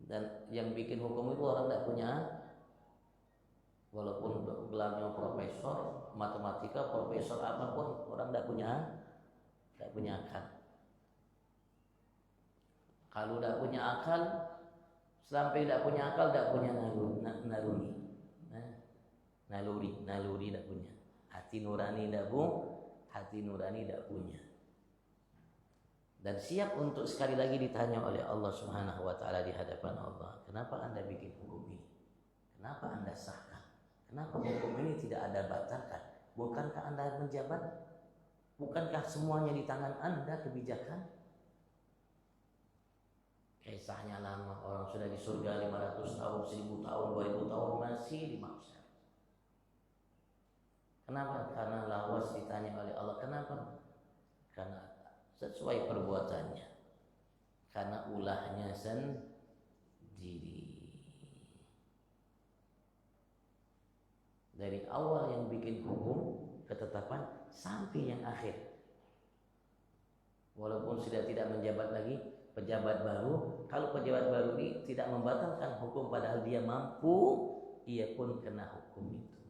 Speaker 2: Dan yang bikin hukum itu orang tidak punya, walaupun gelarnya profesor matematika, profesor apapun, orang tidak punya akal. Kalau tidak punya akal, sampai tidak punya akal, tidak punya naluri tidak punya. Hati nurani tidak punya. Dan siap untuk sekali lagi ditanya oleh Allah Subhanahu wa taala di hadapan Allah, kenapa Anda bikin hukum ini? Kenapa Anda sahkan? Kenapa hukum ini tidak Anda batalkan? Bukankah Anda menjabat? Bukankah semuanya di tangan Anda kebijakan? Kisahnya lama, orang sudah di surga 500 tahun, 1000 tahun, 2000 tahun masih dimaksa. Kenapa? Karena lawas ditanya oleh Allah. Kenapa? Karena sesuai perbuatannya, karena ulahnya sendiri. Dari awal yang bikin hukum ketetapan sampai yang akhir, walaupun sudah tidak menjabat lagi, pejabat baru, kalau pejabat baru ini tidak membatalkan hukum padahal dia mampu, ia pun kena hukum itu.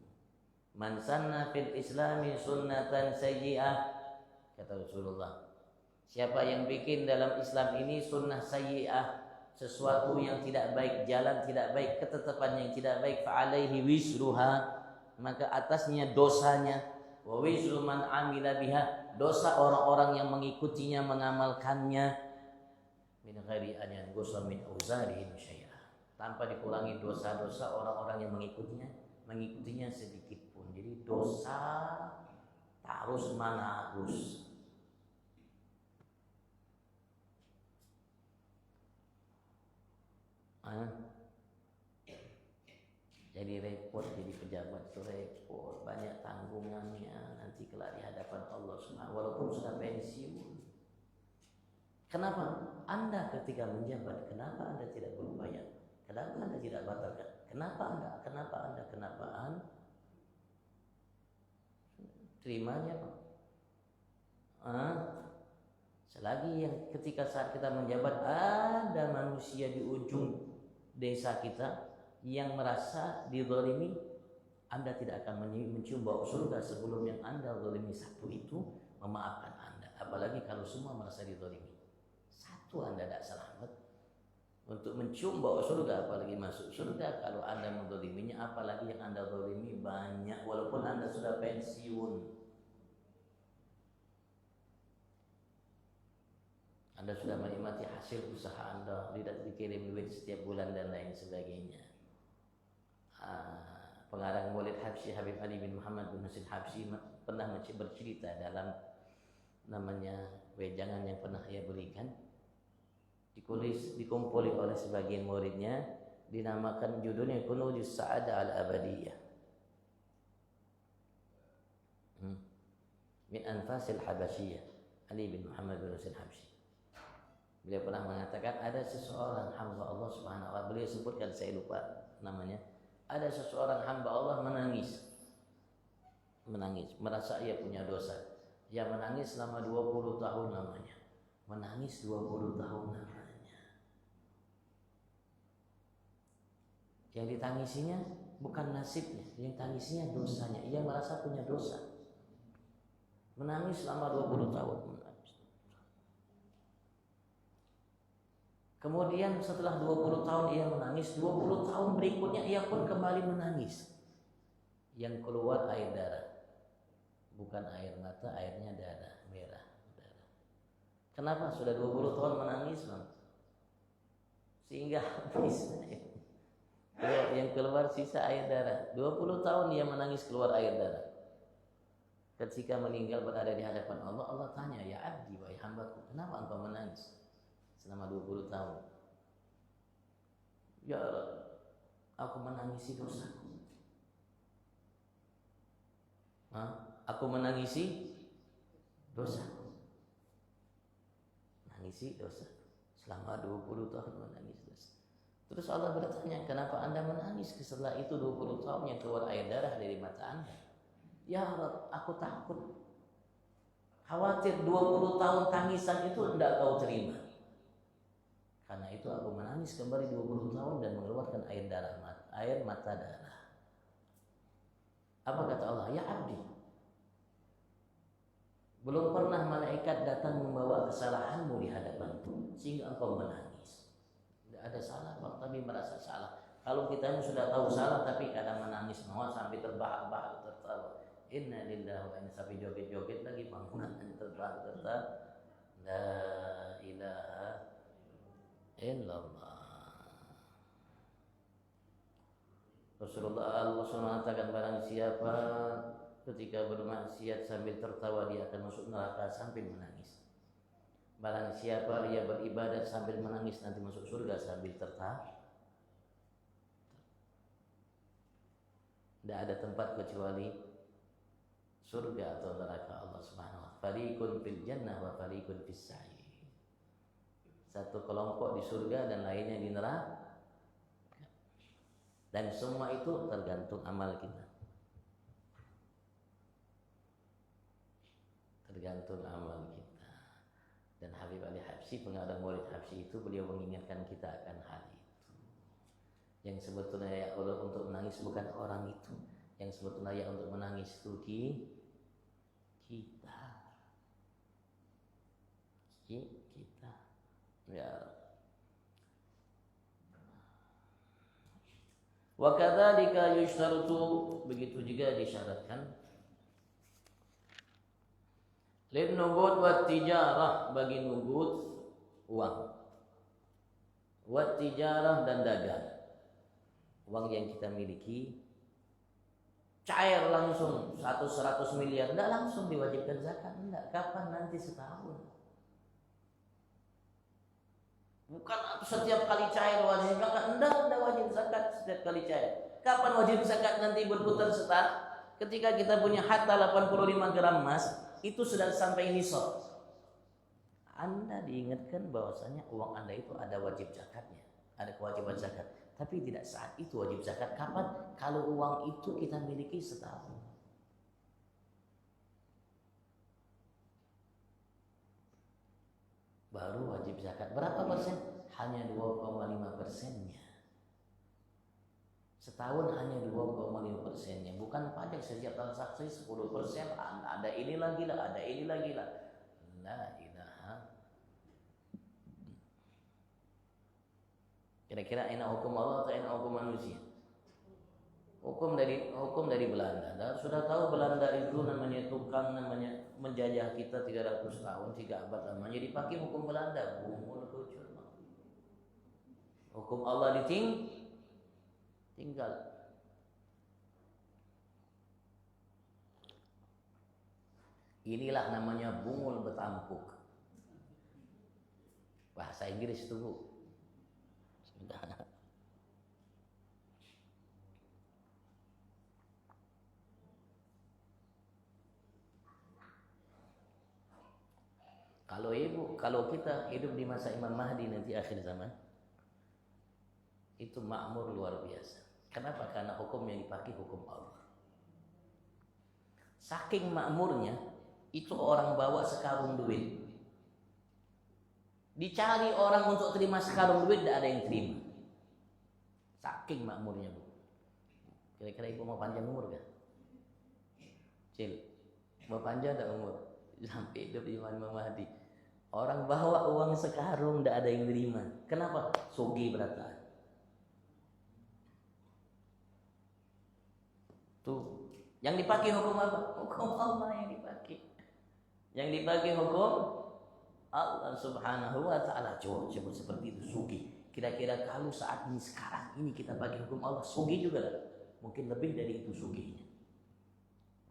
Speaker 2: Man sanna fil islami sunnatan sayyi'ah, kata Rasulullah, siapa yang bikin dalam Islam ini sunnah sayyi'ah, sesuatu yang tidak baik, jalan tidak baik, ketetapan yang tidak baik, fa'alaihi wisruha, maka atasnya dosanya, wa wisru man amila biha, dosa orang-orang yang mengikutinya, mengamalkannya, min ghairi an yanqusa min auzarihim syai'a, tanpa dikurangi dosa-dosa orang-orang yang mengikutinya sedikit pun. Jadi dosa tarus manarus. Jadi repot jadi pejabat itu repot, banyak tanggungannya nanti kelak di hadapan Allah Subhanahu, walaupun sudah pensiun. Kenapa Anda ketika menjabat, kenapa Anda tidak berupaya? Kenapa Anda tidak batalkan? Kenapa Anda? Terimanya Pak. Selagi yang ketika saat kita menjabat ada manusia di ujung desa kita yang merasa dizalimi, Anda tidak akan mencium bau surga sebelum yang Anda zalimi satu itu memaafkan Anda. Apalagi kalau semua merasa dizalimi, satu Anda tidak selamat untuk mencium bau surga, apalagi masuk surga. Kalau Anda menzaliminya, apalagi yang Anda zalimi banyak, walaupun Anda sudah pensiun. Anda sudah menikmati hasil usaha Anda, tidak dikirim duit setiap bulan dan lain sebagainya. Pengarang Maulid Habsyi Habib Ali bin Muhammad bin Husain Habsyi pernah bercerita dalam namanya wejangan yang pernah ia berikan, dikumpuli oleh sebagian muridnya, dinamakan judulnya Kunuzus Sa'adah Al-Abadiyah min Anfasil Habasyiyah, Ali bin Muhammad bin Husain Habsyi. Beliau pernah mengatakan ada seseorang hamba Allah Subhanahu wa ta'ala, beliau sebutkan, saya lupa namanya, ada seseorang hamba Allah menangis, merasa ia punya dosa. Ia menangis selama 20 tahun lamanya. Menangis 20 tahun lamanya. Yang ditangisinya bukan nasibnya, yang tangisinya dosanya. Ia merasa punya dosa. Menangis selama 20 tahun. Kemudian setelah 20 tahun ia menangis, 20 tahun berikutnya ia pun kembali menangis. Yang keluar air darah. Bukan air mata, airnya darah, merah. Darah. Kenapa? Sudah 20 tahun menangis, Bang. Sehingga habis. Yang keluar sisa air darah. 20 tahun ia menangis keluar air darah. Ketika meninggal berada di hadapan Allah, Allah tanya, ya abdi, wahai hambaku, kenapa engkau menangis selama 20 tahun? Ya Allah, aku menangisi dosaku. Aku menangisi dosaku. Menangisi dosa. Selama 20 tahun menangis dosa. Terus Allah bertanya, kenapa anda menangis setelah itu 20 tahun yang keluar air darah dari mata anda? Ya Allah, aku takut. Khawatir 20 tahun tangisan itu tidak kau terima. Karena itu aku menangis kembali 20 tahun dan mengeluarkan air mata darah. Apa kata Allah? Ya abdi, belum pernah malaikat datang membawa kesalahanmu di hadapanku sehingga engkau menangis. Tidak ada salah, tapi merasa salah. Kalau kita sudah tahu salah tapi kadang menangis mau sampai terbahak-bahak tertawa. Inna lillahi wa inna sampai joget-joget lagi bangunan terbahak-tertawa. La ilaha illallah. Rasulullah SAW mengatakan, barang siapa ketika bermaksiat sambil tertawa dia akan masuk neraka sambil menangis. Barang siapa ia beribadat sambil menangis nanti masuk surga sambil tertawa. Tidak ada tempat kecuali surga atau neraka Allah Subhanahu wa taala. Fariqun fil jannah wa fariqun fis sa'ir. Satu kelompok di surga dan lainnya di neraka. Dan semua itu tergantung amal kita. Tergantung amal kita. Dan Habib Ali Habsyi, pengarang murid Habsyi itu, beliau mengingatkan kita akan hal itu. Yang sebetulnya ya Allah untuk menangis bukan orang itu. Yang sebetulnya ya untuk menangis itu kita. Kita. Ya. Wa kadzalika yushtaratu, begitu juga disyaratkan lin nubud wa tijarah, bagi nubud uang, wa tijarah dan dagang. Uang yang kita miliki cair langsung 100 miliar, enggak langsung diwajibkan zakat, enggak. Kapan? Nanti setahun. Bukan setiap kali cair wajib zakat, enggak wajib zakat setiap kali cair. Kapan wajib zakat? Nanti berputar setahun. Ketika kita punya harta 85 gram emas, itu sudah sampai nisab. Anda diingatkan bahwasanya uang Anda itu ada wajib zakatnya, ada kewajiban zakat. Tapi tidak saat itu wajib zakat. Kapan? Kalau uang itu kita miliki setahun. Baru wajib zakat. Berapa persen? Hanya 2,5%-nya. Setahun hanya 2,5%-nya. Bukan pajak setiap transaksi 10%. Ada ini lagi lah, ada ini lagi lah. La ilaha. Kira-kira enak hukum Allah atau enak hukum manusia? Hukum dari Belanda. Dan sudah tahu Belanda itu namanya tukang, namanya menjajah kita 300 tahun, 3 abad lamanya, dipakai hukum Belanda. Bumul kucur. Hukum Allah tinggal. Inilah namanya bungul betampuk. Bahasa Inggris itu, Bu. Sudah. Kalau kita hidup di masa Imam Mahdi nanti akhir zaman, itu makmur luar biasa. Kenapa? Karena hukum yang dipakai hukum Allah. Saking makmurnya, itu orang bawa sekarung duit. Dicari orang untuk terima sekarung duit, tidak ada yang terima. Saking makmurnya, Bu. Kira-kira ibu mau panjang umur gak? Cil. Panjang tak umur sampai hidup Imam Mahdi. Orang bawa uang sekarung tidak ada yang terima. Kenapa? Sogi berataan. Tuh, yang dipakai hukum apa? Hukum Allah yang dipakai. Yang dipakai hukum Allah Subhanahu wa taala. Coba seperti itu sugi. Kira-kira kalau saat ini sekarang ini kita pakai hukum Allah, sugi juga lah. Mungkin lebih dari itu suginya.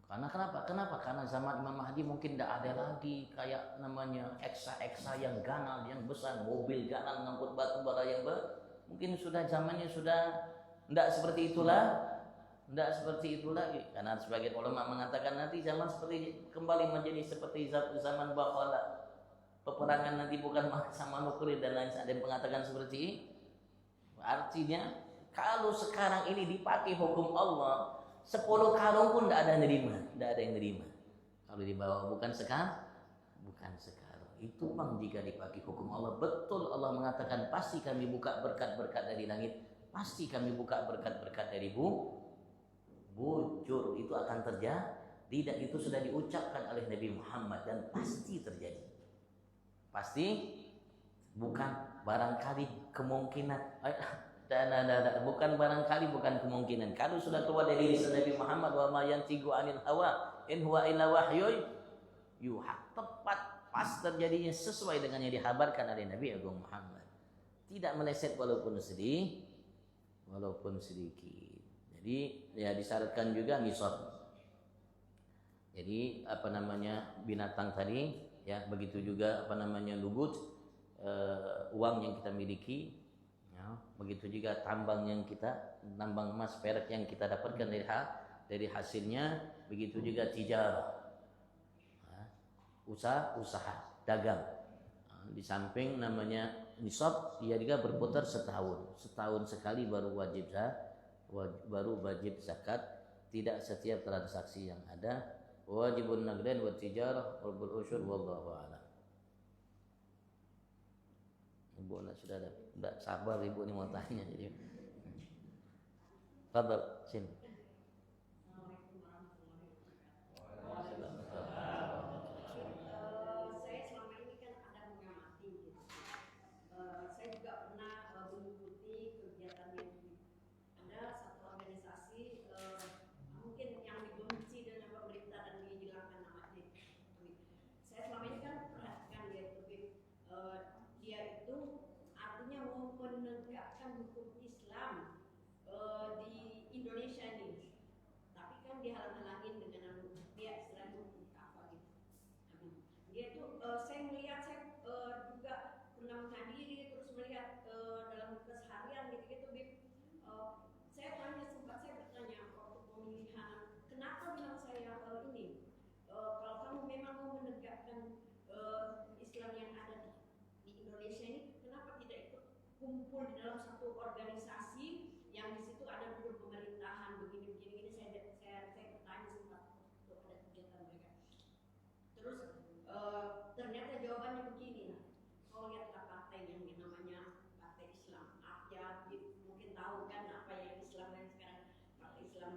Speaker 2: Karena kenapa? Karena zaman Imam Mahdi mungkin tidak ada lagi kayak namanya eksa yang ganal, yang besar, mobil ganal ngangkut batu bara yang mungkin sudah zamannya sudah tidak seperti itulah. Tidak seperti itu lagi. Karena sebagian ulama mengatakan nanti zaman seperti kembali menjadi seperti zaman Bakhala. Peperangan nanti bukan sama nuklir dan lain sebagainya. Ada yang mengatakan seperti ini. Artinya kalau sekarang ini dipakai hukum Allah, 10 karung pun tidak ada yang nerima, tidak ada yang nerima. Kalau dibawa bukan sekarang. Itu bang jika dipakai hukum Allah, betul Allah mengatakan pasti kami buka berkat-berkat dari langit, pasti kami buka berkat-berkat dari bujur, itu akan terjadi. Tidak, itu sudah diucapkan oleh Nabi Muhammad dan pasti terjadi. Pasti, bukan barangkali kemungkinan. Bukan barangkali, bukan kemungkinan. Kalau sudah keluar dari lisan Nabi Muhammad, wa ma yantiqu anil hawa in huwa illa wahyu yuha, tepat pas terjadinya sesuai dengan yang dihabarkan oleh Nabi Agung Muhammad. Tidak meleset walaupun sedikit. Jadi ya disyaratkan juga nisab. Jadi binatang tadi ya, begitu juga lugut, uang yang kita miliki. Begitu juga tambang emas perak yang kita dapatkan dari hasilnya, begitu juga tijarah, usaha dagang. Di samping namanya nisab, dia juga berputar setahun sekali baru wajib zakat, tidak setiap transaksi yang ada. Wajibun nagdan wa tijarah wal usyur wallahu a'lam. Ibu sudah tidak sabar, ibu ini mau tanya jadi. Fadhal, sini.
Speaker 3: Kumpul di dalam satu organisasi yang di situ ada duduk pemerintahan begini saya bertanya sempat untuk ada kegiatan mereka. Terus ternyata jawabannya begini. Kau lihatlah partai yang namanya Partai Islam. Ya mungkin tahu kan apa yang Islam yang sekarang, Partai Islam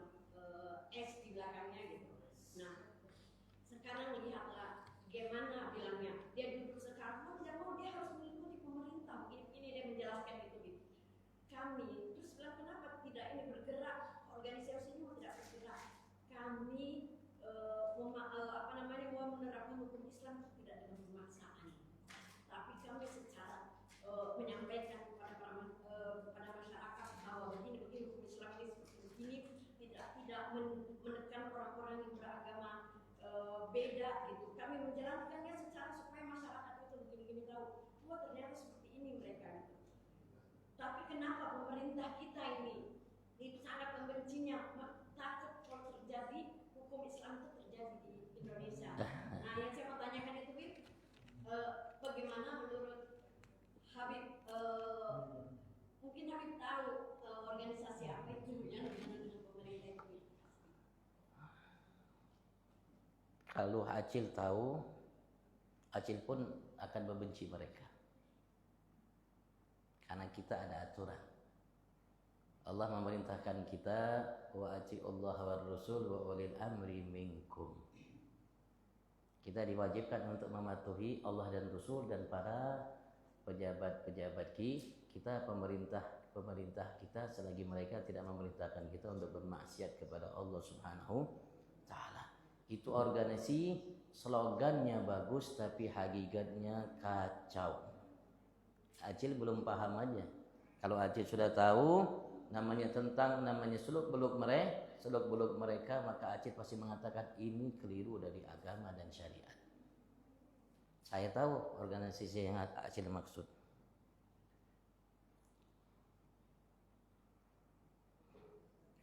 Speaker 3: S di belakangnya gitu. Nah sekarang lihatlah gimana bilangnya, dia duduk sekarang mau tidak mau dia harus mengikuti pemerintah. Ini dia menjelaskan itu. Kami terus bilang kenapa tidak ini bergerak, organisasi ini tidak bergerak. Kami mau menerapkan hukum Islam tidak dengan pemaksaan, tapi kami secara menyampaikan kepada masyarakat bahwa begini hukum Islam ini seperti begini, tidak menekan orang-orang yang beragama beda gitu. Kami menjalankannya secara supaya masyarakat itu begini tahu, oh ternyata seperti ini mereka gitu. Tapi kenapa pemerintah kita ini sangat membencinya, takut kalau terjadi hukum Islam itu terjadi di Indonesia. Nah yang saya mau tanyakan itu bagaimana menurut Habib, mungkin Habib tahu organisasi apa itu yang dengan pemerintah itu?
Speaker 2: Kalau Acil tahu, Acil pun akan membenci mereka. Karena kita ada aturan. Allah memerintahkan kita wa ati'ullaha war rasul wa ulil amri minkum. Kita diwajibkan untuk mematuhi Allah dan Rasul dan para pejabat-pejabat kita, pemerintah kita, selagi mereka tidak memerintahkan kita untuk bermaksiat kepada Allah Subhanahu taala. Itu organisasi slogannya bagus tapi hakikatnya kacau. Acil belum paham aja. Kalau Acil sudah tahu namanya seluk beluk mereka, maka Acil pasti mengatakan ini keliru dari agama dan syariat. Saya tahu organisasi yang Acil maksud.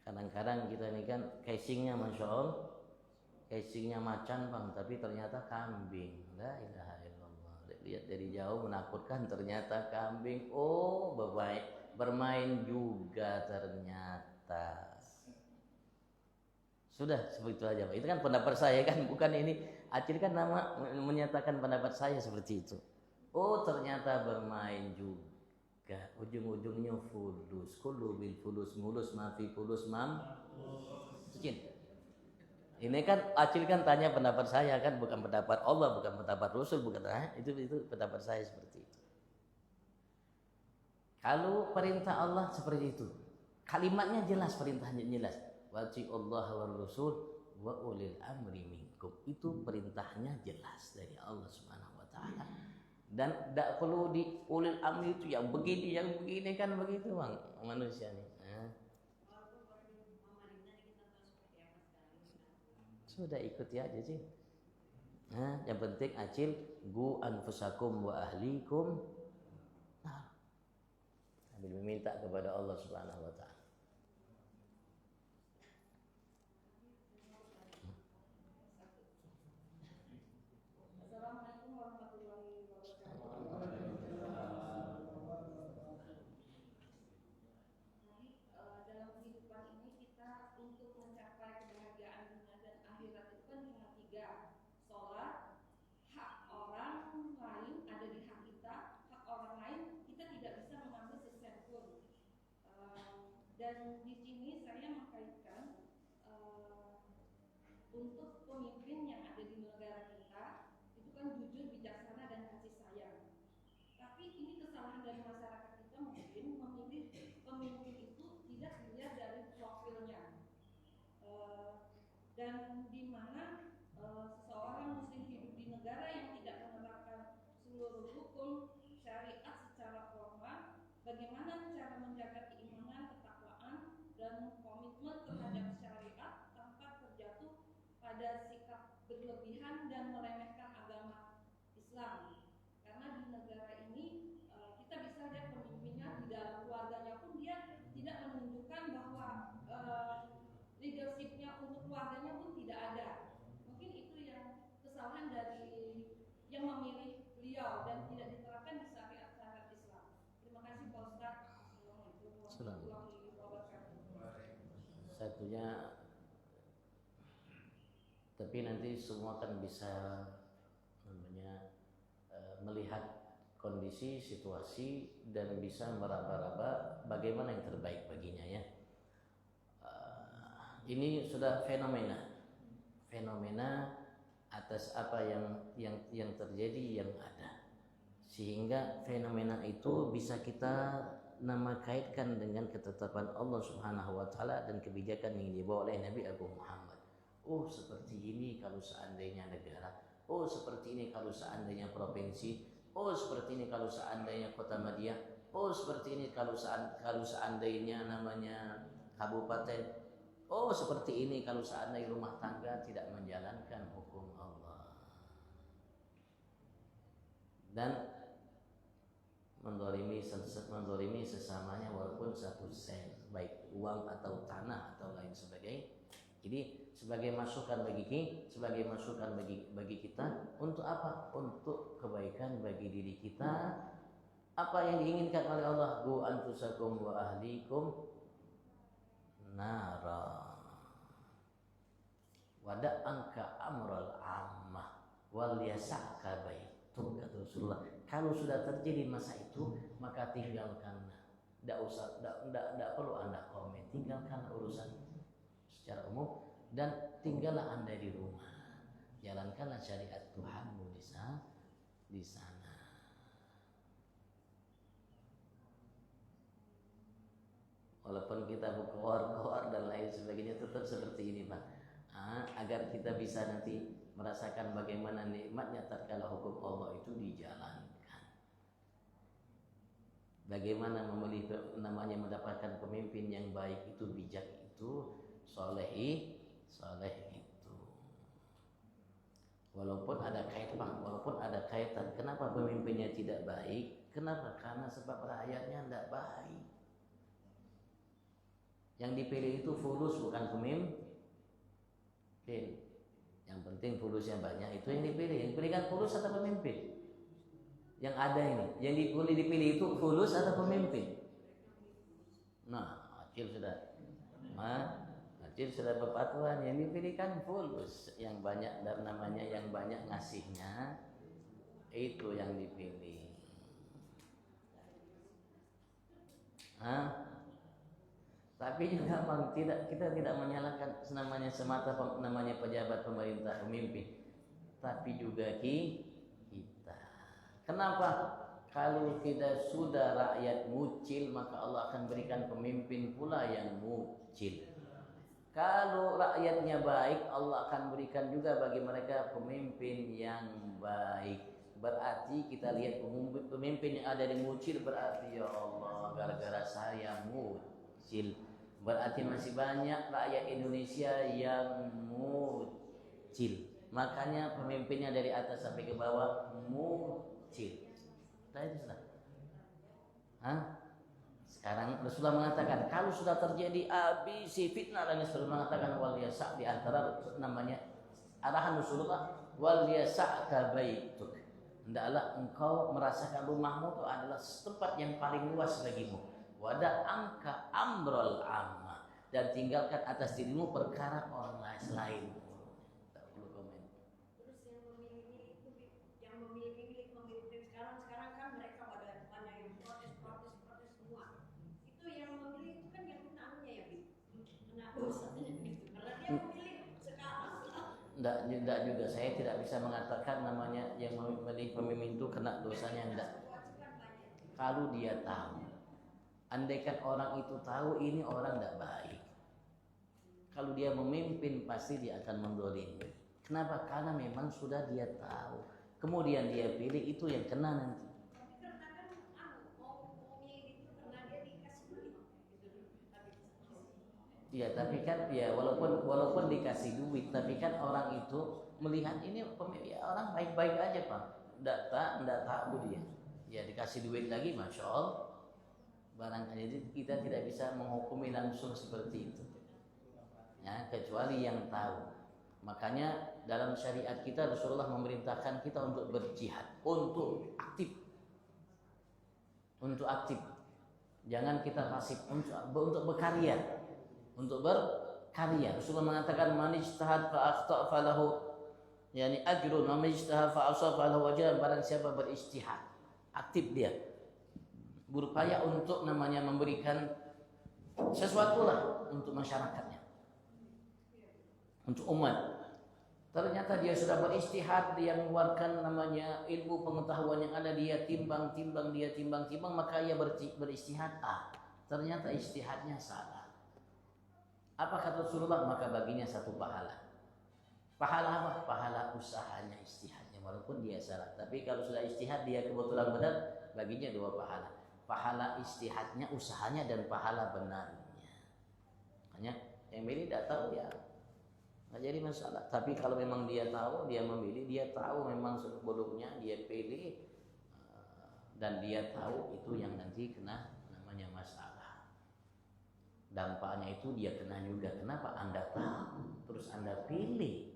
Speaker 2: Kadang-kadang kita ini kan casingnya Masya Allah, casingnya macan bang, tapi ternyata kambing. La ilaha illallah. Lihat dari jauh menakutkan, ternyata kambing. Oh, bermain juga ternyata. Sudah seperti itu aja Pak. Itu kan pendapat saya kan, bukan ini. Acil kan menyatakan pendapat saya seperti itu. Oh, ternyata bermain juga. Ujung-ujungnya fulus, kullu bil fulus, mulus mafi fulus mam. Ini kan Acil kan tanya pendapat saya kan, bukan pendapat Allah, bukan pendapat Rasul, bukan itu pendapat saya seperti itu. Kalau perintah Allah seperti itu, kalimatnya jelas, perintahnya jelas. Wati Allah wa Rasul wa ulil amri minkum. Itu perintahnya jelas dari Allah Subhanahu wa taala. Dan tidak perlu di ulil amri itu yang begini kan begitu bang manusia nih. Sudah ikuti aja sih. Yang penting Acil gu anfusakum wa ahlikum. Sambil meminta kepada Allah Subhanahu wa taala.
Speaker 4: Dan di sini saya mengkaitkan untuk pemimpin yang ada di negara kita itu kan jujur, bijaksana dan kasih sayang. Tapi ini kesalahan dari masyarakat kita mungkin memilih pemimpin itu tidak dilihat dari profilnya, dan di mana seseorang mesti hidup di negara yang tidak menerapkan seluruh hukum syariat secara formal. Bagaimana cara menjaga keimanan, dan komitmen terhadap syariat tanpa terjatuh pada sikap berlebihan dan meremehkan agama Islam. Karena di negara ini kita bisa lihat pemimpinnya di dalam keluarganya pun dia tidak menunjukkan bahwa leadershipnya untuk keluarganya pun tidak ada. Mungkin itu yang kesalahan dari yang memilih beliau dan tidak diterapkan di syariat-syariat Islam. Terima kasih Pak Ustaz. Assalamualaikum warahmatullahi wabarakatuh.
Speaker 2: Satunya, tapi nanti semua kan bisa melihat kondisi, situasi dan bisa meraba-raba bagaimana yang terbaik baginya ya. Ini sudah fenomena atas apa yang terjadi yang ada, sehingga fenomena itu bisa kita nama kaitkan dengan ketetapan Allah Subhanahu wa taala dan kebijakan yang dibawa oleh Nabi Agung Muhammad. Oh, seperti ini kalau seandainya negara. Oh, seperti ini kalau seandainya provinsi. Oh, seperti ini kalau seandainya kota Madinah. Oh, seperti ini kalau seandainya namanya kabupaten. Oh, seperti ini kalau seandainya rumah tangga tidak menjalankan hukum Allah. Dan mendolimi sesamanya walaupun satu sen, baik uang atau tanah atau lain sebagainya. Jadi sebagai masukan bagi kita untuk apa? Untuk kebaikan bagi diri kita. Apa yang diinginkan oleh Allah? Qu anfusakum wa ahlikum nara. Wada'anka amral ammah wal yasaka baitu, kata Rasulullah. Kalau sudah terjadi masa itu, maka tinggalkanlah. Tidak perlu Anda komen, tinggalkan urusan secara umum dan tinggallah Anda di rumah. Jalankanlah syariat Tuhanmu di sana. Walaupun kita berkoar-koar dan lain sebagainya, tetap seperti ini Pak. Agar kita bisa nanti merasakan bagaimana nikmatnya tatkala hukum Allah itu dijalankan. Bagaimana memilih namanya mendapatkan pemimpin yang baik itu, bijak itu, soleh itu. Walaupun ada kaitan, kenapa pemimpinnya tidak baik? Kenapa? Karena sebab rakyatnya tidak baik. Yang dipilih itu fulus, bukan pemimpin. Yang penting fulusnya banyak, itu yang dipilih. Yang dipilih kan fulus atau pemimpin? Yang ada ini, yang dipilih itu fulus atau pemimpin? Nah, Acil sudah berpatuan, yang dipilih kan fulus, yang banyak dan namanya yang banyak ngasihnya, itu yang dipilih. Tapi juga bang, kita tidak menyalahkan namanya semata namanya pejabat pemerintah pemimpin, tapi juga kita. Kenapa? Kalau kita sudah rakyat mucil, maka Allah akan berikan pemimpin pula yang mucil. Kalau rakyatnya baik, Allah akan berikan juga bagi mereka pemimpin yang baik. Berarti kita lihat pemimpin yang ada di mucil, berarti ya Allah, gara-gara saya mucil, berarti masih banyak rakyat Indonesia yang mucil. Makanya pemimpinnya dari atas sampai ke bawah mucil. Itu sudah. Sekarang Rasulullah mengatakan kalau sudah terjadi abisi fitnah, dan Rasulullah mengatakan wal yasa' di antara namanya arahan Rasulullah, wal yasa'ka baituk. Hendaklah engkau merasakan rumahmu itu adalah tempat yang paling luas bagimu. Wada angka amrul amma, dan tinggalkan atas dirimu perkara orang lain.
Speaker 3: Sekarang kan mereka pada yang protes semua. Itu yang memilih itu kan yang utangnya ya, Bi. Karena dia memilih sekarang.
Speaker 2: Enggak juga, saya tidak bisa mengatakan namanya yang memilih pemimpin itu kena dosanya, enggak. Kalau dia tahu, andaikan orang itu tahu ini orang tidak baik, kalau dia memimpin pasti dia akan mendolimi. Kenapa? Karena memang sudah dia tahu, kemudian dia pilih, itu yang kena nanti. Ya, tapi kan ya walaupun dikasih duit, tapi kan orang itu melihat ini ya, orang baik-baik aja Pak, enggak tahu dia. Ya dikasih duit lagi, masya Allah. Barangkali kita tidak bisa menghukumi langsung seperti itu. Ya, kecuali yang tahu. Makanya dalam syariat kita Rasulullah memerintahkan kita untuk berjihad, untuk aktif. Jangan kita pasif, untuk berkarya. Rasulullah mengatakan man ijtahad fa akhta falahu yani ajrun, man ijtahad fa asab falahu ajrun. Barang siapa beristihad, aktif dia, berupaya untuk namanya memberikan sesuatu lah untuk masyarakatnya, untuk umat. Ternyata dia sudah beristihad, dia mengeluarkan namanya ilmu pengetahuan yang ada, dia timbang, maka ia beristihad. Ternyata istihadnya salah. Apa kata Rasulullah? Maka baginya satu pahala. Pahala apa? Pahala usahanya, istihadnya, walaupun dia salah. Tapi kalau sudah istihad dia kebetulan benar, baginya 2 pahala. Pahala istihadnya, usahanya, dan pahala benarnya. Makanya yang milih tidak tahu ya nggak jadi masalah. Tapi kalau memang dia tahu, dia memilih, dia tahu memang sebelumnya dia pilih, dan dia tahu itu yang nanti kena namanya masalah. Dampaknya itu dia kena juga. Kenapa? Anda tahu, terus Anda pilih.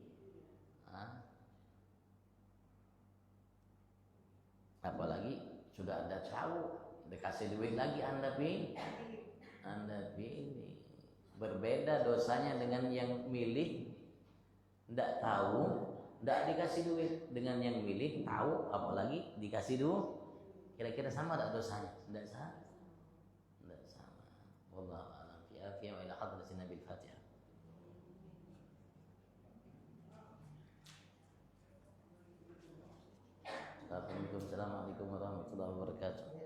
Speaker 2: Apalagi sudah Anda tahu, dikasih duit lagi Anda pilih. Berbeda dosanya dengan yang milih, tidak tahu, tidak dikasih duit. Dengan yang milih tahu, apalagi dikasih duit. Kira-kira sama tak dosanya? Tidak sama. Wallahu a'lam. Fi ila hadratin Nabi Al-Fatihah. warahmatullahi wabarakatuh.